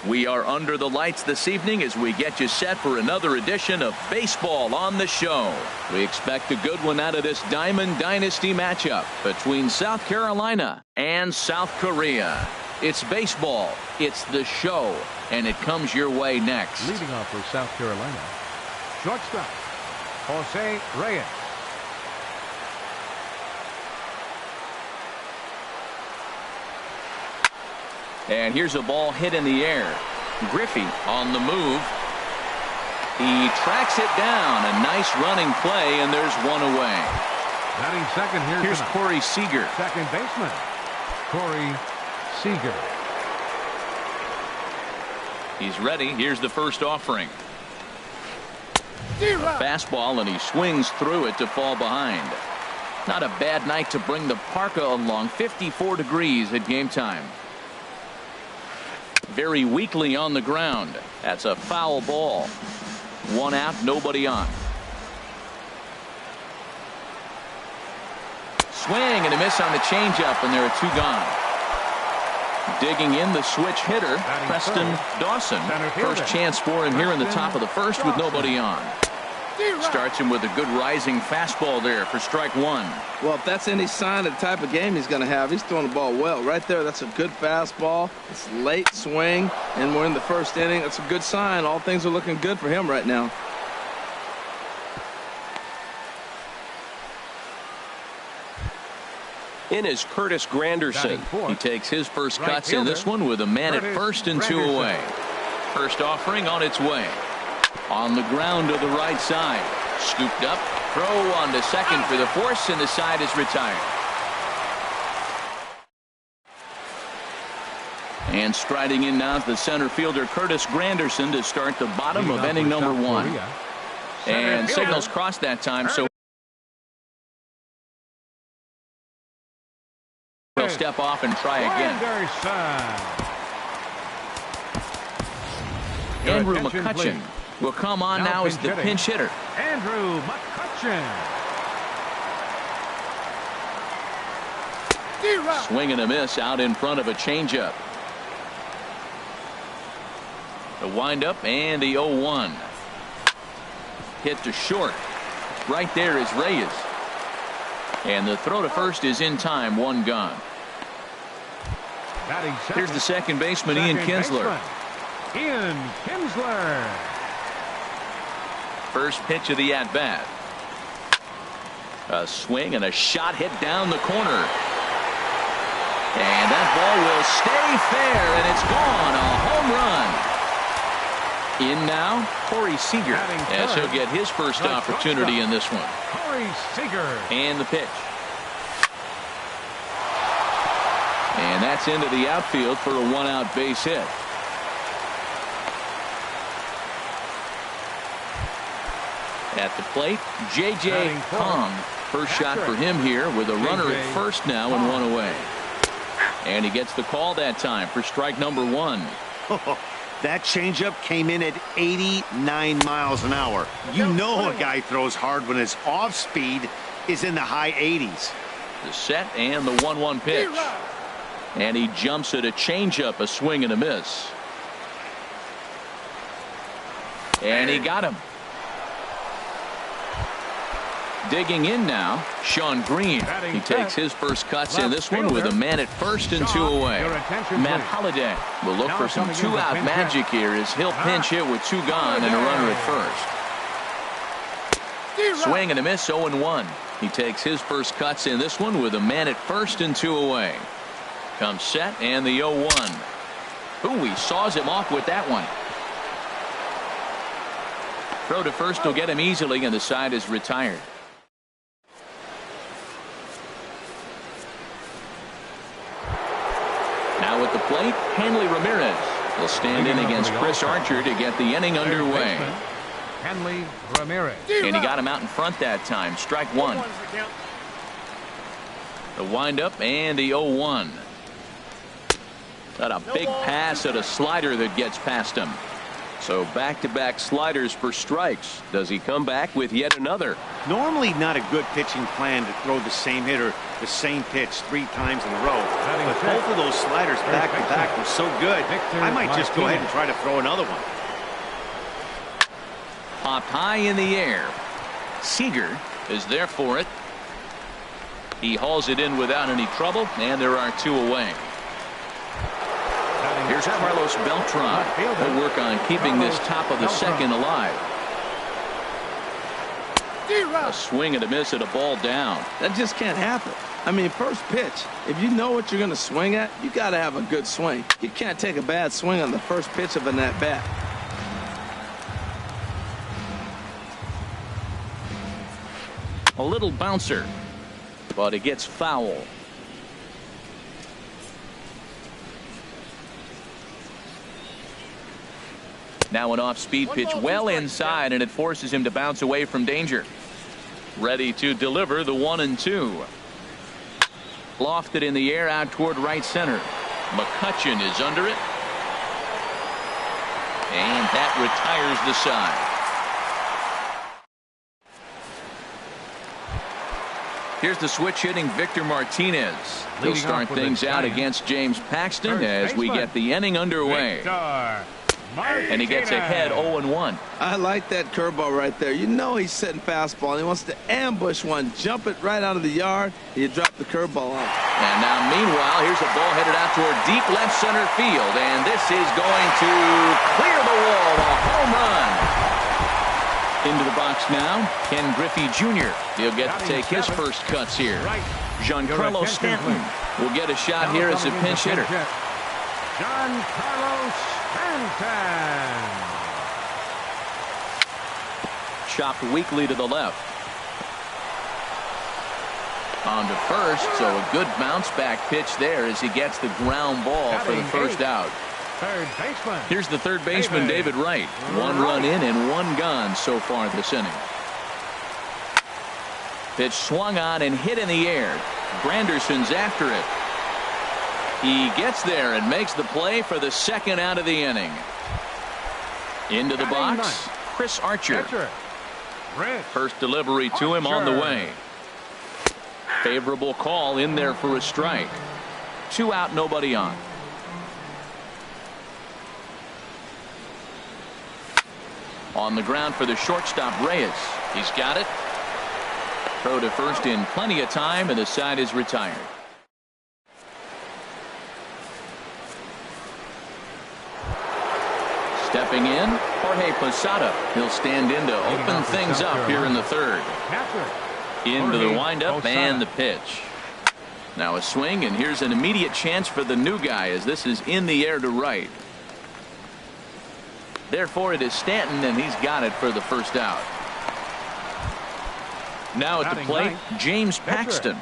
We are under the lights this evening as we get you set for another edition of Baseball on the Show. We expect a good one out of this Diamond Dynasty matchup between South Carolina and South Korea. It's baseball, it's the show, and it comes your way next. Leading off for South Carolina, shortstop, Jose Reyes. And here's a ball hit in the air. Griffey on the move. He tracks it down. A nice running play, and there's one away. Batting second Here's tonight. Corey Seager. Second baseman, Corey Seager. He's ready. Here's the first offering. A fastball, and he swings through it to fall behind. Not a bad night to bring the parka along. 54 degrees at game time. Very weakly on the ground. That's a foul ball. One out, nobody on. Swing and a miss on the changeup, and there are two gone. Digging in the switch hitter, Preston Dawson. First chance for him here in the top of the first with nobody on. Starts him with a good rising fastball there for strike one. Well, if that's any sign of the type of game he's going to have, he's throwing the ball well. Right there, that's a good fastball. It's late swing, and we're in the first inning. That's a good sign. All things are looking good for him right now. In is Curtis Granderson. He takes his first cuts in this one with a man at first and two away. First offering on its way. On the ground to the right side. Scooped up. Throw on to second for the force, and the side is retired. And striding in now is the center fielder Curtis Granderson to start the bottom of inning number one. And signals crossed that time, so he'll step off and try again. Andrew McCutcheon will come on now as the pinch hitter. Andrew McCutcheon. Swing and a miss out in front of a changeup. The windup and the 0-1. Hit to short. Right there is Reyes. And the throw to first is in time. One gone. Here's the second baseman, Ian Kinsler. Ian Kinsler. First pitch of the at-bat. A swing and a shot hit down the corner. And that ball will stay fair, and it's gone. A home run. In now, Corey Seager, as he'll get his first opportunity in this one. Corey Seager. And the pitch. And that's into the outfield for a one-out base hit. At the plate, J.J. Kong. First shot for him here with a runner at first now and one away. And he gets the call that time for strike number one. That changeup came in at 89 miles an hour. You know a guy throws hard when his off speed is in the high 80s. The set and the 1-1 pitch. And he jumps at a changeup, a swing and a miss. And he got him. Digging in now, Sean Green. He takes his first cuts in this one with a man at first and two away. Matt Holliday will look for some two-out magic here as he'll pinch hit with two gone and a runner at first. Swing and a miss, 0-1. He takes his first cuts in this one with a man at first and two away. Comes set and the 0-1. Ooh, he saws him off with that one. Throw to first will get him easily, and the side is retired. Now at the plate, Hanley Ramirez will stand in against Chris Archer to get the inning underway. Hanley Ramirez. And he got him out in front that time. Strike one. The windup and the 0-1. Got a big pass at a slider that gets past him. So back-to-back sliders for strikes. Does he come back with yet another? Normally not a good pitching plan to throw the same hitter the same pitch 3 times in a row. But both of those sliders back-to-back were so good, I might just go ahead and try to throw another one. Popped high in the air. Seager is there for it. He hauls it in without any trouble, and there are 2 away. Here's Carlos Beltran. He'll work on keeping this top of the second alive. A swing and a miss at a ball down. That just can't happen. I mean, first pitch, if you know what you're going to swing at, you got to have a good swing. You can't take a bad swing on the first pitch of an at-bat. A little bouncer, but it gets foul. Now an off-speed pitch well inside, and it forces him to bounce away from danger. Ready to deliver the 1-2. Lofted in the air out toward right center. McCutchen is under it. And that retires the side. Here's the switch hitting Victor Martinez. He'll start things out against James Paxton as we get the inning underway. And he gets ahead 0-1. I like that curveball right there. You know he's setting fastball. He wants to ambush one, jump it right out of the yard. You drop the curveball on. And now, meanwhile, here's a ball headed out toward deep left center field. And this is going to clear the wall. A home run. Into the box now, Ken Griffey Jr. He'll get to take his first cuts here. Giancarlo Stanton will get a shot here as a pinch hitter. Giancarlo Stanton. Chopped weakly to the left. On to first, so a good bounce back pitch there as he gets the ground ball for the first out. Third baseman. Here's the third baseman, David Wright. 1 run in and 1 gone so far this inning. Pitch swung on and hit in the air. Granderson's after it. He gets there and makes the play for the second out of the inning. Into the box, Chris Archer. First delivery to him on the way. Favorable call in there for a strike. 2 out, nobody on. On the ground for the shortstop, Reyes. He's got it. Throw to first in plenty of time, and the side is retired. Stepping in, Jorge Posada. He'll stand in to open things up here in the third. Into the windup and the pitch. Now a swing, and here's an immediate chance for the new guy as this is in the air to right. Therefore, it is Stanton, and he's got it for the first out. Now at the plate, James Paxton.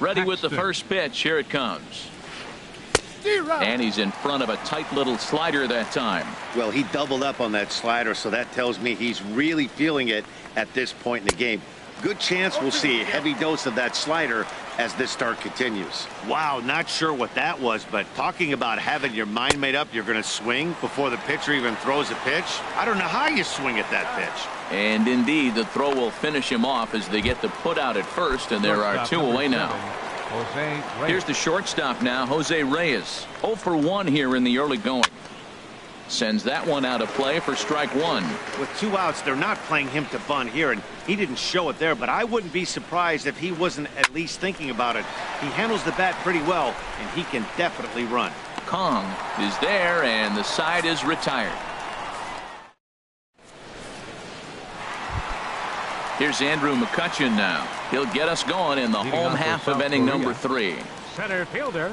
Ready with the first pitch. Here it comes. And he's in front of a tight little slider that time. Well, he doubled up on that slider, so that tells me he's really feeling it at this point in the game. Good chance we'll see a heavy dose of that slider as this start continues. Wow, not sure what that was, but talking about having your mind made up, you're going to swing before the pitcher even throws a pitch. I don't know how you swing at that pitch. And indeed, the throw will finish him off as they get the put out at first, and there are 2 away now. Here's the shortstop now, Jose Reyes. 0 for 1 here in the early going. Sends that one out of play for strike 1. With 2 outs, they're not playing him to bunt here, and he didn't show it there, but I wouldn't be surprised if he wasn't at least thinking about it. He handles the bat pretty well, and he can definitely run. Kong is there, and the side is retired. Here's Andrew McCutchen now. He'll get us going in the home half of inning number 3. Center fielder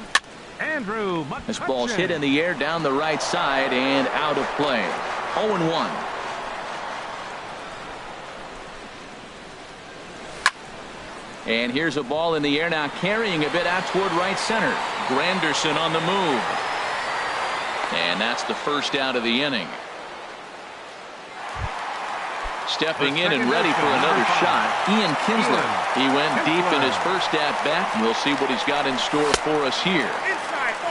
Andrew McCutchen. This ball's hit in the air down the right side and out of play. 0-1. And here's a ball in the air now, carrying a bit out toward right center. Granderson on the move. And that's the first out of the inning. Stepping in and ready for another shot, Ian Kinsler. He went deep in his first at bat. We'll see what he's got in store for us here.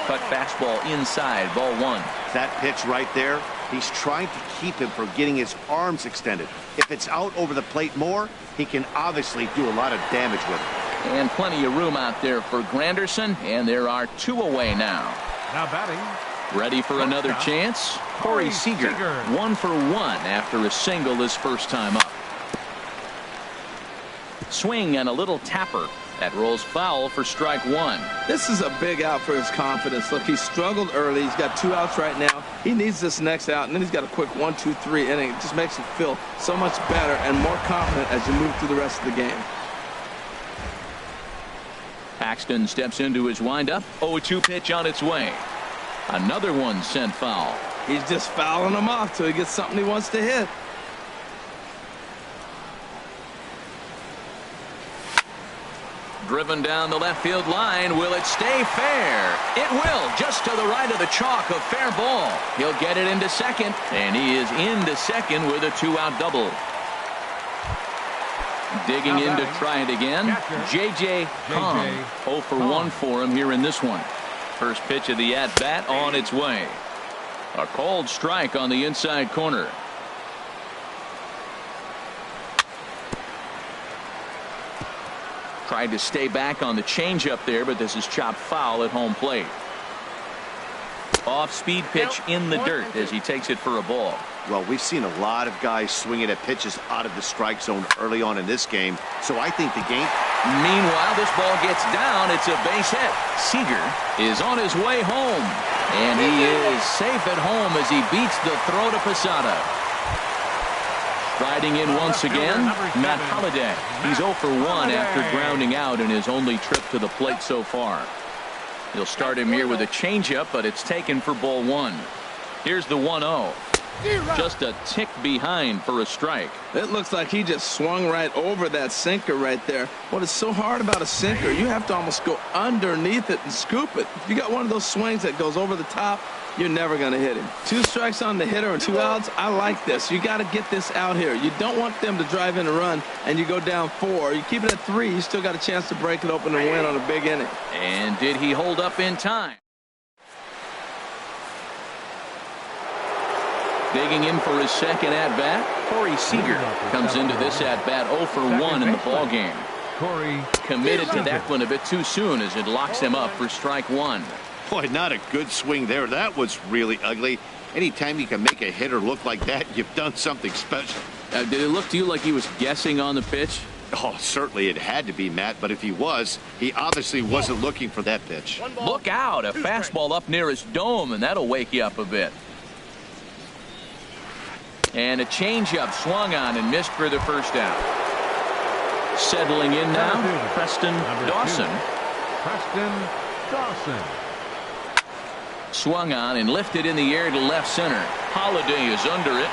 Cut fastball inside, ball one. That pitch right there, he's trying to keep him from getting his arms extended. If it's out over the plate more, he can obviously do a lot of damage with it. And plenty of room out there for Granderson, and there are 2 away now. Now batting. Ready for another chance? Corey Seager, 1 for 1 after a single his first time up. Swing and a little tapper. That rolls foul for strike 1. This is a big out for his confidence. Look, he struggled early. He's got 2 outs right now. He needs this next out, and then he's got a quick 1, 2, 3 inning. It just makes him feel so much better and more confident as you move through the rest of the game. Paxton steps into his windup. 0-2 pitch on its way. Another one sent foul. He's just fouling them off till he gets something he wants to hit. Driven down the left field line. Will it stay fair? It will, just to the right of the chalk. A fair ball. He'll get it into second, and he is into second with a 2-out double. Digging in to try it again. J.J. Hong. 0 for 1 for him here in this one. First pitch of the at-bat on its way. A called strike on the inside corner. Tried to stay back on the changeup there, but this is chopped foul at home plate. Off-speed pitch in the dirt as he takes it for a ball. Well, we've seen a lot of guys swinging at pitches out of the strike zone early on in this game, so I think the game... Meanwhile, this ball gets down. It's a base hit. Seager is on his way home, and he is safe at home as he beats the throw to Posada. Riding in once again, Matt Holliday. He's 0 for 1 after grounding out in his only trip to the plate so far. He'll start him here with a changeup, but it's taken for ball 1. Here's the 1-0. Just a tick behind for a strike. It looks like he just swung right over that sinker right there. What is so hard about a sinker, you have to almost go underneath it and scoop it. If you got one of those swings that goes over the top, you're never going to hit him. 2 strikes on the hitter and 2 outs. I like this. You got to get this out here. You don't want them to drive in a run and you go down 4. You keep it at 3, you still got a chance to break it open and win on a big inning. And did he hold up in time? Digging in for his second at-bat, Corey Seager comes into this at-bat 0 for 1 in the ballgame. Corey Committed to that one a bit too soon as it locks him up for strike 1. Boy, not a good swing there. That was really ugly. Anytime you can make a hitter look like that, you've done something special. Did it look to you like he was guessing on the pitch? Oh, certainly it had to be, Matt, but if he was, he obviously wasn't looking for that pitch. Look out, a fastball up near his dome, and that'll wake you up a bit. And a changeup swung on and missed for the first out. Settling in now, Preston Dawson. Preston Dawson. Swung on and lifted in the air to left center. Holliday is under it.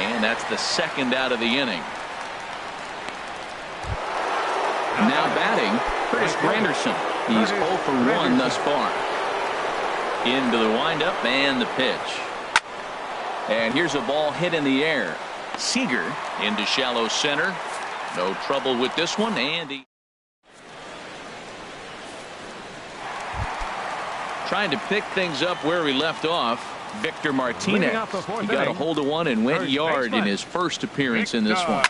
And that's the second out of the inning. Now batting, Curtis Granderson. He's 0 for 1 thus far. Into the windup and the pitch. And here's a ball hit in the air. Seager into shallow center. No trouble with this one, and he trying to pick things up where he left off. Victor Martinez. He got a hold of one and went yard in his first appearance in this one.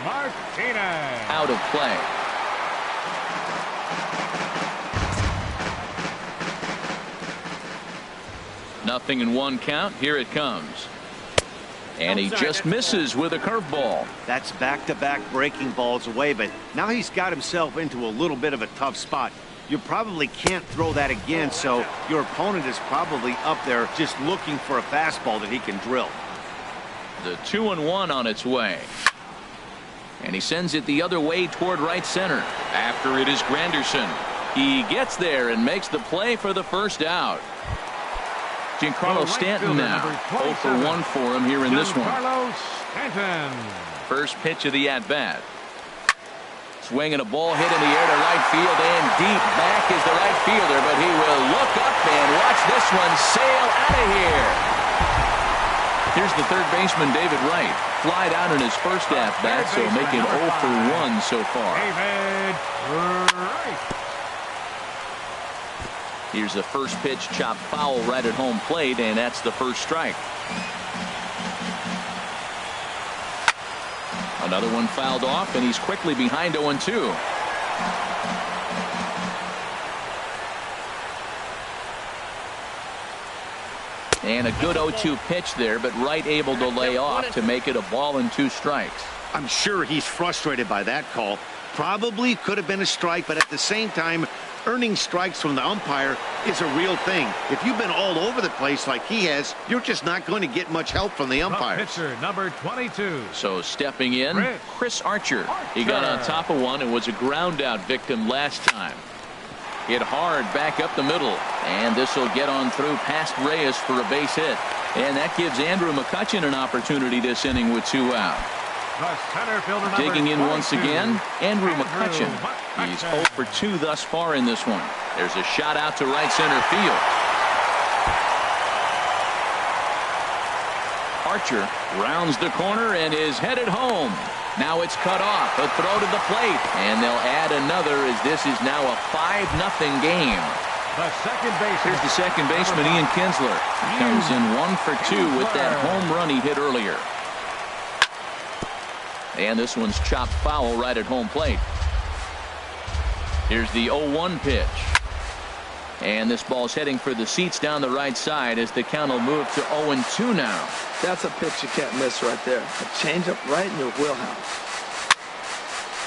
Martinez. Out of play. Nothing in 1 count. Here it comes. And he just misses with a curveball. That's back-to-back breaking balls away, but now he's got himself into a little bit of a tough spot. You probably can't throw that again, so your opponent is probably up there just looking for a fastball that he can drill. The 2-1 on its way. And he sends it the other way toward right center. After it is Granderson. He gets there and makes the play for the first out. Giancarlo Stanton now. 0 for 1 for him here in this one. Giancarlo Stanton. First pitch of the at-bat. Swinging a ball hit in the air to right field, and deep back is the right fielder, but he will look up and watch this one sail out of here. Here's the third baseman, David Wright. Flied out in his first at-bat, so making 0 for 1 so far. David Wright. Here's the first pitch, chopped foul right at home plate, and that's the first strike. Another one fouled off, and he's quickly behind 0-2. And a good 0-2 pitch there, but Wright able to lay off to make it a ball and 2 strikes. I'm sure he's frustrated by that call. Probably could have been a strike, but at the same time, earning strikes from the umpire is a real thing. If you've been all over the place like he has, you're just not going to get much help from the umpires. Pitcher number 22. So stepping in, Chris Archer. He got on top of one and was a ground out victim last time. Hit hard back up the middle, and this will get on through past Reyes for a base hit, and that gives Andrew McCutchen an opportunity this inning with 2 out. Digging in once again, Andrew McCutchen. He's 0 for 2 thus far in this one. There's a shot out to right center field. Archer rounds the corner and is headed home. Now it's cut off. A throw to the plate, and they'll add another as this is now a 5-0 game. Here's the second baseman, Ian Kinsler. He comes in 1 for 2 with that home run he hit earlier. And this one's chopped foul right at home plate. Here's the 0-1 pitch. And this ball's heading for the seats down the right side as the count will move to 0-2 now. That's a pitch you can't miss right there. A changeup right in your wheelhouse.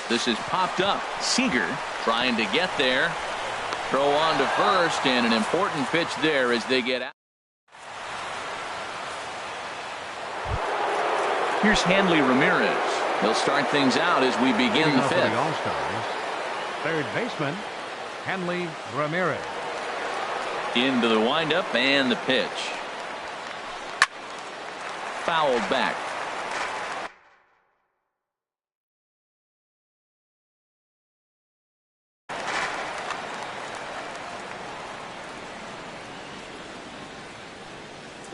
This is popped up. Seager trying to get there. Throw on to first, and an important pitch there as they get out. Here's Hanley Ramirez. He'll start things out as we begin the 5th. All-Stars, third baseman, Hanley Ramirez. Into the windup and the pitch. Fouled back.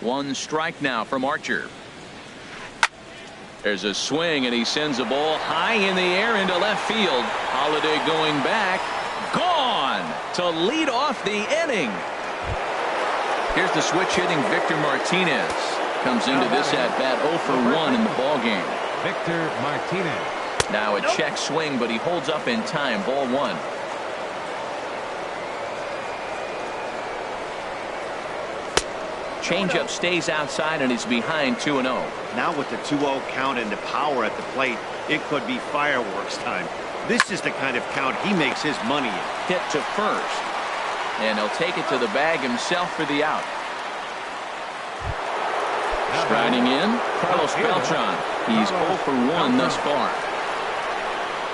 One strike now from Archer. There's a swing, and he sends a ball high in the air into left field. Holiday going back. Gone to lead off the inning. Here's the switch hitting Victor Martinez. Comes into this at bat 0 for 1 in the ball game. Victor Martinez. Now a check swing, but he holds up in time. Ball 1. Changeup stays outside, and he's behind 2-0. Now with the 2-0 count and the power at the plate, it could be fireworks time. This is the kind of count he makes his money in. Hit to first, and he'll take it to the bag himself for the out. Striding in, Carlos Beltran. He's 0 for 1 thus far.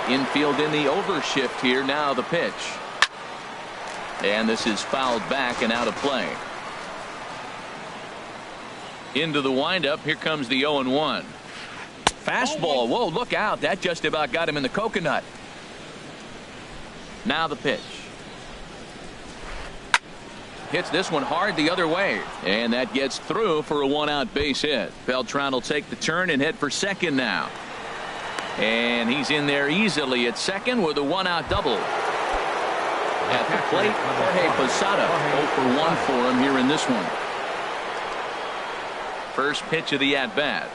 Infield in the overshift here. Now the pitch, and this is fouled back and out of play. Into the windup. Here comes the 0-1. Fastball. Whoa, look out. That just about got him in the coconut. Now the pitch. Hits this one hard the other way, and that gets through for a 1-out base hit. Beltran will take the turn and head for second now. And he's in there easily at second with a 1-out double. At the plate, Jorge Posada. 0 for 1 for him here in this one. First pitch of the at-bat.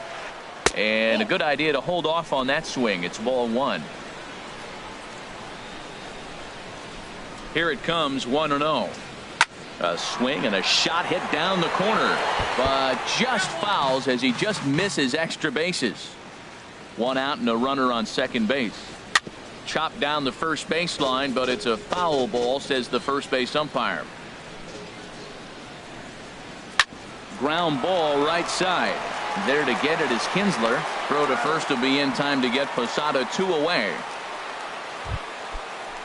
And a good idea to hold off on that swing. It's ball 1. Here it comes, 1-0. A swing and a shot hit down the corner, but just fouls as he just misses extra bases. 1 out and a runner on second base. Chopped down the first baseline, but it's a foul ball, says the first base umpire. Ground ball right side. There to get it is Kinsler. Throw to first will be in time to get Posada 2 away.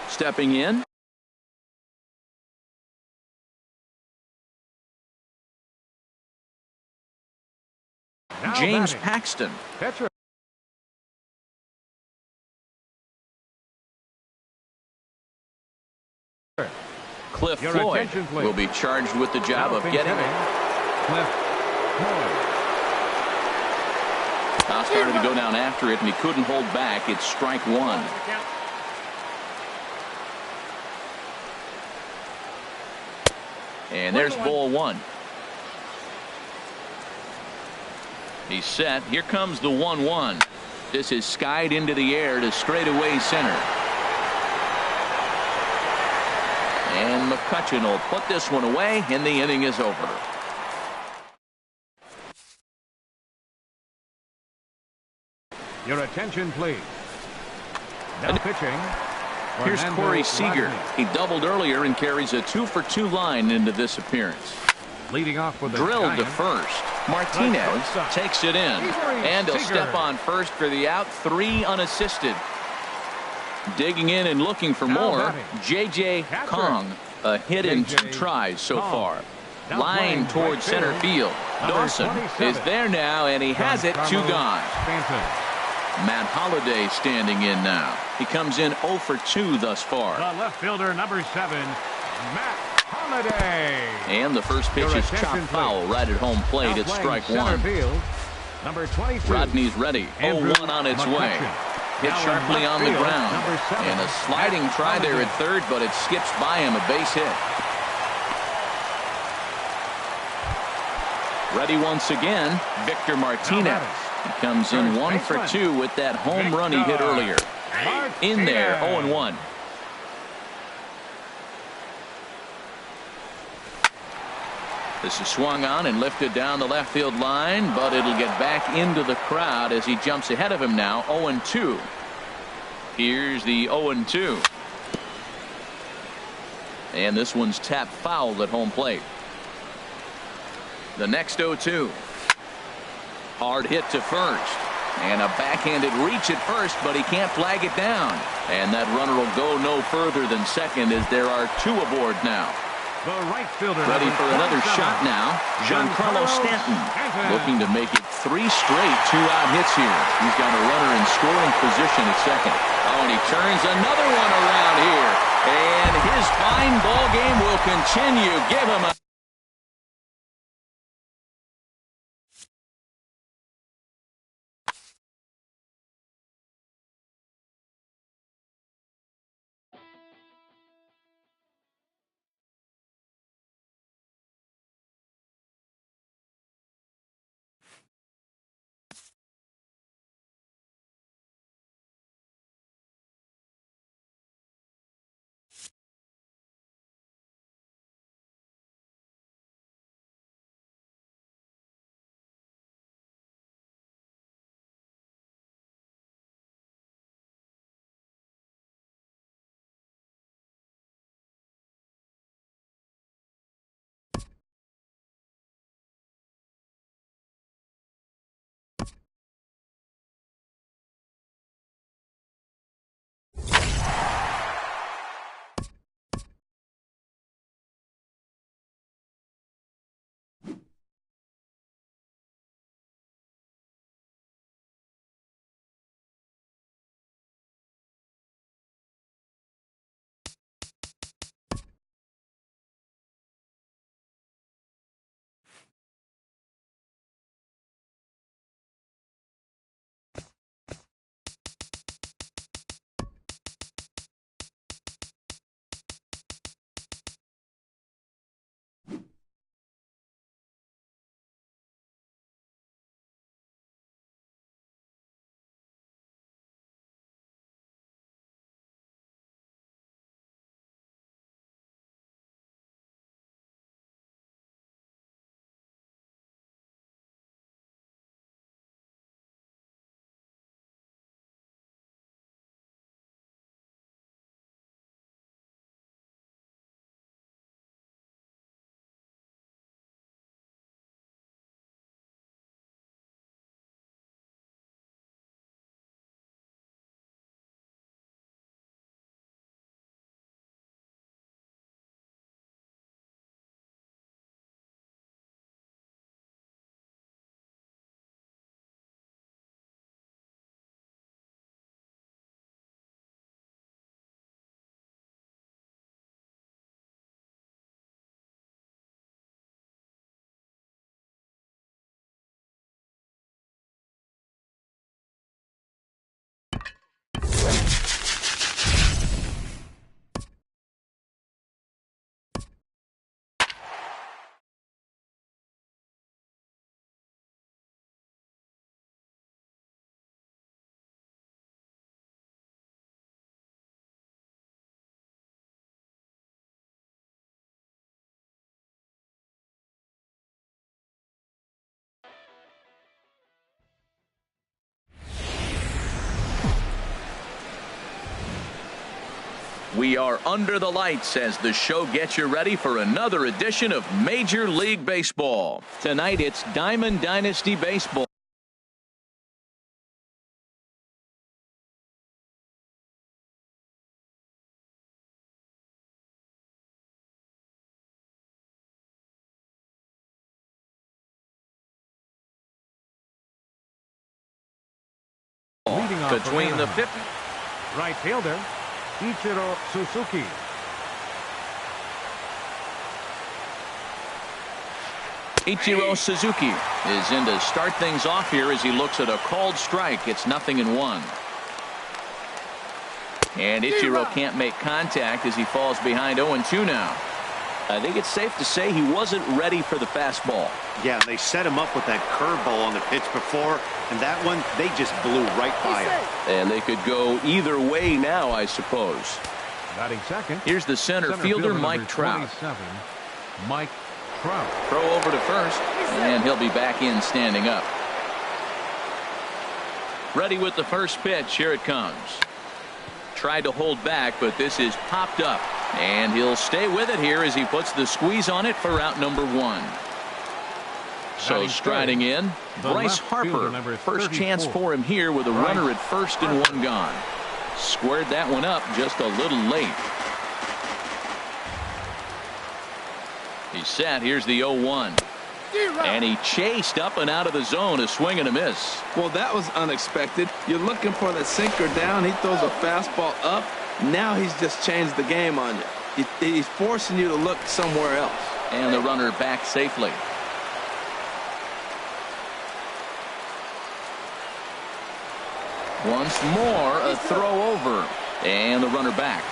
Stepping in, Now James batting. Paxton. Pitcher. Cliff Your Floyd attention, please. will be charged with the job Now of pinch getting hitting, it. Cliff Floyd. Now started to go down after it, and he couldn't hold back. It's strike 1. And there's ball one. He's set. Here comes the 1-1. This is skied into the air to straightaway center. And McCutchen will put this one away, and the inning is over. Your attention, please. Now pitching. Here's Corey Seager. He doubled earlier and carries a 2-for-2 line into this appearance. Leading off with Drilled to first. Martinez takes it in. And he'll step on first for the out. 3 unassisted. Digging in and looking for more. J.J. Kong. A hit in 2 tries so far. Line towards center field. Dawson is there now, and he has it. 2 gone. Matt Holliday standing in now. He comes in 0 for 2 thus far. The left fielder, number 7, Matt Holliday. And the first pitch is chopped foul right at home plate at strike 1. Field, number 22. Rodney's ready. 0-1 on its way. Hit sharply on the ground. And a sliding try there at third, but it skips by him. A base hit. Ready once again, Victor Martinez. He comes in 1 for 2 with that home run he hit earlier. In there, 0-1. This is swung on and lifted down the left field line, but it'll get back into the crowd as he jumps ahead of him now. 0-2. Here's the 0-2. And this one's tapped foul at home plate. The next 0-2. Hard hit to first. And a backhanded reach at first, but he can't flag it down. And that runner will go no further than second as there are 2 aboard now. The right fielder ready for another shot now. Giancarlo Stanton looking to make it 3 straight 2-out hits here. He's got a runner in scoring position at second. Oh, and he turns another one around here. And his fine ball game will continue. Give him a We are under the lights as the show gets you ready for another edition of Major League Baseball. Tonight it's Diamond Dynasty Baseball. Between the 50. Right fielder, Ichiro Suzuki. Ichiro Suzuki is in to start things off here as he looks at a called strike. It's 0-1. And Ichiro can't make contact as he falls behind 0-2 now. I think it's safe to say he wasn't ready for the fastball. Yeah, they set him up with that curveball on the pitch before, and that one, they just blew right by him. And they could go either way now, I suppose. Batting second. Here's the center fielder, Mike Trout. Mike Trout. Throw over to first, and he'll be back in standing up. Ready with the first pitch. Here it comes. Tried to hold back, but this is popped up. And he'll stay with it here as he puts the squeeze on it for out number 1. So striding in, Bryce Harper. First chance for him here with a runner at first and 1 gone. Squared that one up just a little late. He's set. Here's the 0-1. And he chased up and out of the zone, a swing and a miss. Well, that was unexpected. You're looking for the sinker down. He throws a fastball up. Now he's just changed the game on you. He's forcing you to look somewhere else. And the runner back safely. Once more, a throw over. And the runner back.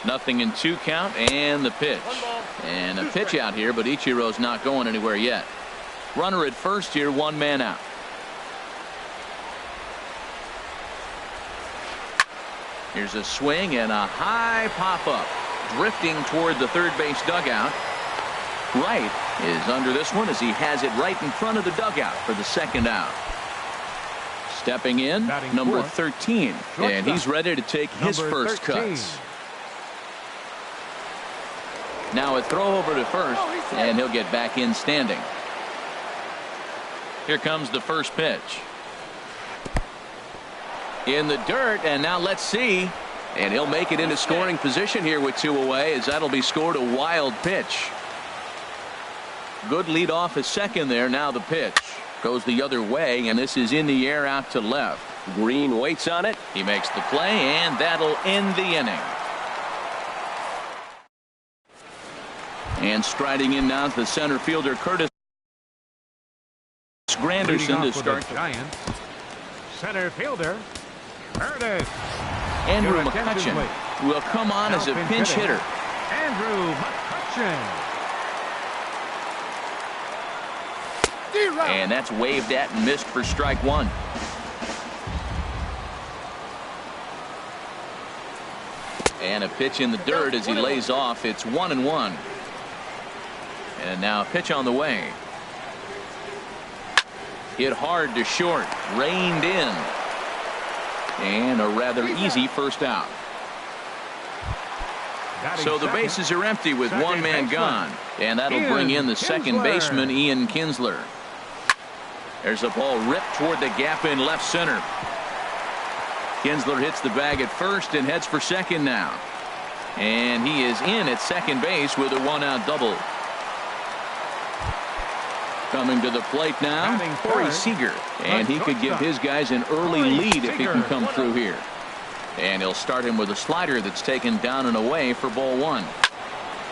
0-2 count and the pitch. And a pitch out here, but Ichiro's not going anywhere yet. Runner at first here, 1 man out. Here's a swing and a high pop-up. Drifting toward the third base dugout. Wright is under this one as he has it right in front of the dugout for the second out. Stepping in, number 13. And he's ready to take his first cuts. Now a throw over to first, and he'll get back in standing. Here comes the first pitch. In the dirt, and now let's see. And he'll make it into scoring position here with 2 away, as that'll be scored a wild pitch. Good lead off a second there. Now the pitch goes the other way, and this is in the air out to left. Green waits on it. He makes the play, and that'll end the inning. And striding in now the center fielder, Curtis Granderson to start. Giants, center fielder, Curtis. Andrew McCutchen will come on as a pinch hitter. Andrew McCutchen. And that's waved at and missed for strike 1. And a pitch in the dirt as he lays off. It's 1-1. And now a pitch on the way. Hit hard to short. Reined in. And a rather easy first out. So the bases are empty with 1 man gone. And that'll bring in the second baseman, Ian Kinsler. There's a ball ripped toward the gap in left center. Kinsler hits the bag at first and heads for second now. And he is in at second base with a 1-out double. Coming to the plate now, Corey Seager. And he could give his guys an early lead if he can come through here. And he'll start him with a slider that's taken down and away for ball 1.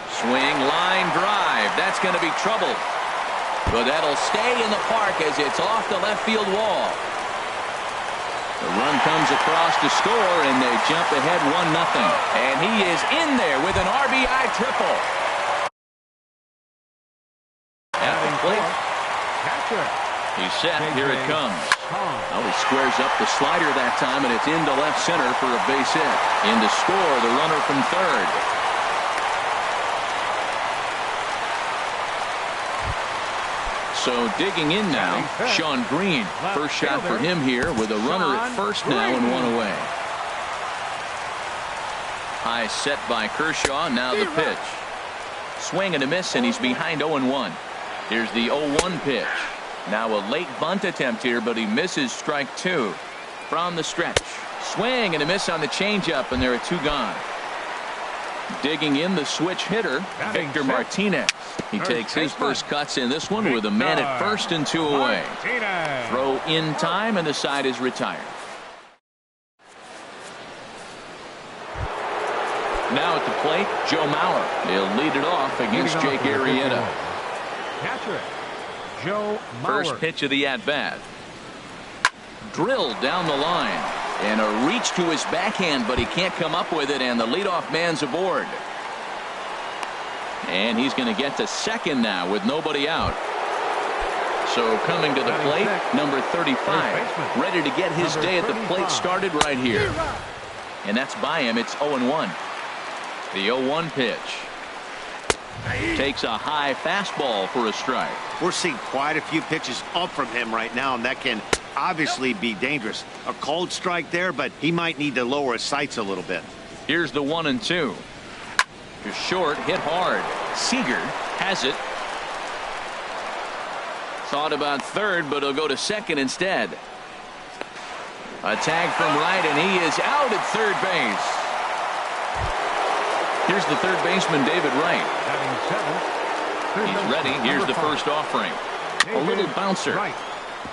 Swing, line drive. That's going to be trouble. But that'll stay in the park as it's off the left field wall. The run comes across to score, and they jump ahead 1-0. And he is in there with an RBI triple. At the plate. He's set. Here it comes. Well, he squares up the slider that time, and it's into left center for a base hit. In to score, the runner from third. So digging in now, Sean Green. First shot for him here with a runner at first now and 1 away. High set by Kershaw. Now the pitch. Swing and a miss, and he's behind 0-1. Here's the 0-1 pitch. Now a late bunt attempt here, but he misses strike 2. From the stretch. Swing and a miss on the changeup, and there are 2 gone. Digging in the switch hitter, Victor Martinez. He takes his first cuts in this one with a man at first and 2 away. Throw in time, and the side is retired. Now at the plate, Joe Mauer. He'll lead it off against Jake Arrieta. Catcher, Joe Mauer. First pitch of the at-bat. Drilled down the line. And a reach to his backhand, but he can't come up with it, and the leadoff man's aboard. And he's going to get to second now with nobody out. So coming to the plate, number 35, ready to get his day at the plate started right here. And that's by him. It's 0-1. The 0-1 pitch. Takes a high fastball for a strike. We're seeing quite a few pitches up from him right now, and that can obviously be dangerous. A cold strike there, but he might need to lower his sights a little bit. Here's the 1-2. Just short, hit hard. Seager has it. Thought about third, but he'll go to second instead. A tag from right, and he is out at third base. Here's the third baseman, David Wright. He's ready. Here's the first offering. A little bouncer,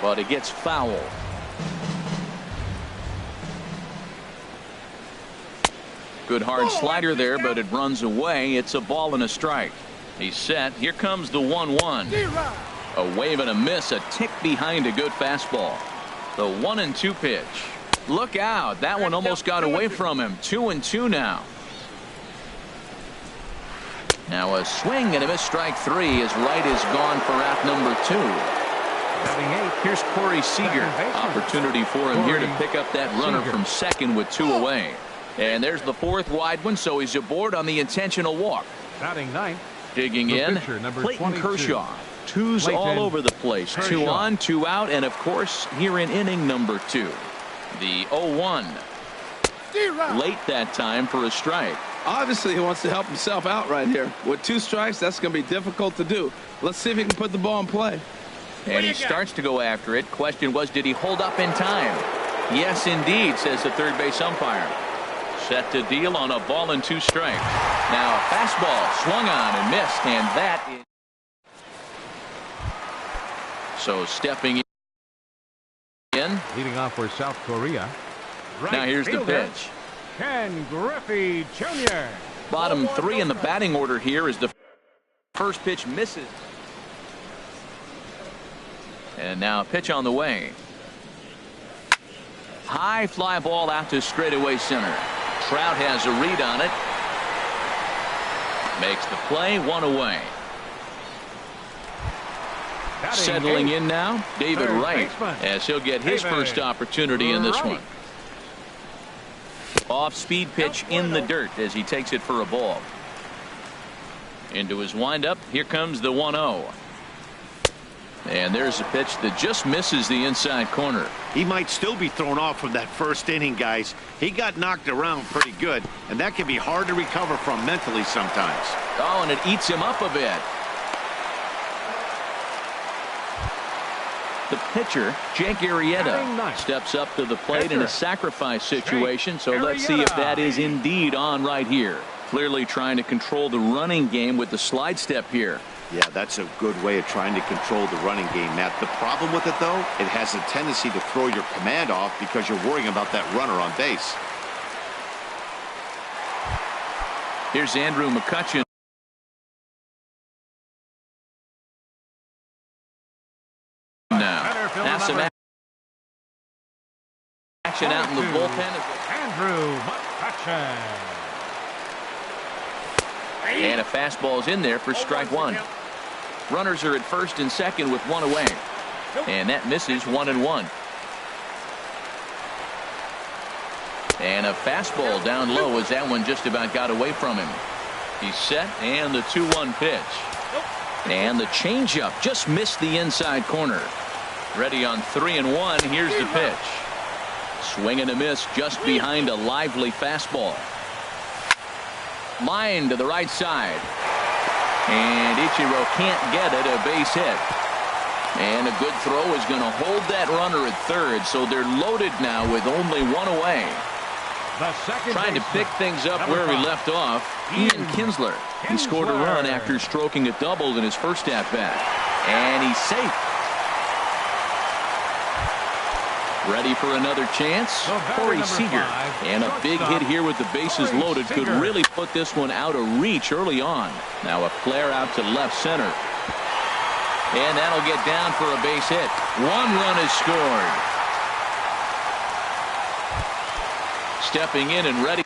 but it gets foul. Good hard slider there, but it runs away. It's a ball and a strike. He's set. Here comes the 1-1. A wave and a miss, a tick behind a good fastball. The 1-2 pitch. Look out. That one almost got away from him. 2-2 now. Now a swing and a miss, strike 3 as Wright is gone for out number 2. Here's Corey Seager. Opportunity for him here to pick up that runner from second with 2 away. And there's the 4th wide one, so he's aboard on the intentional walk. Batting 9th. Digging in, Clayton Kershaw. 2's all over the place. 2 on, 2 out, and of course here in inning number 2. The 0-1. Late that time for a strike. Obviously, he wants to help himself out right here. With 2 strikes, that's going to be difficult to do. Let's see if he can put the ball in play. And he starts to go after it. Question was, did he hold up in time? Yes, indeed, says the third base umpire. Set to deal on a ball and 2 strikes. Now, fastball swung on and missed, and that is. So stepping in. Leading off for South Korea. Now here's the pitch. Ken Griffey Jr. Bottom 3 in the batting order here as the first pitch misses. And now a pitch on the way. High fly ball out to straightaway center. Trout has a read on it. Makes the play, 1 away. Settling in now, David Wright, as he'll get his first opportunity in this one. Off-speed pitch in the dirt as he takes it for a ball. Into his windup, here comes the 1-0. And there's a pitch that just misses the inside corner. He might still be thrown off from that first inning, guys. He got knocked around pretty good, and that can be hard to recover from mentally sometimes. Oh, and it eats him up a bit. The pitcher, Jake Arrieta, steps up to the plate in a sacrifice situation, so let's see if that is indeed on right here. Clearly trying to control the running game with the slide step here. Yeah, that's a good way of trying to control the running game, Matt. The problem with it, though, it has a tendency to throw your command off because you're worrying about that runner on base. Here's Andrew McCutchen. Now some action out in the bullpen. Andrew McCutchen. And a fastball is in there for strike 1. Runners are at first and second with 1 away. And that misses, 1-1. And a fastball down low as that one just about got away from him. He's set, and the 2-1 pitch. And the changeup just missed the inside corner. Ready on 3-1. Here's the pitch. Swing and a miss just behind a lively fastball. Line to the right side. And Ichiro can't get it. A base hit. And a good throw is going to hold that runner at third. So they're loaded now with only one away. Trying to pick things up where we left off, Ian Kinsler. He scored a run after stroking a double in his first at-bat. And he's safe. Ready for another chance. Corey Seager. And a big hit here with the bases loaded could really put this one out of reach early on. Now a flare out to left center. And that'll get down for a base hit. One run is scored. Stepping in and ready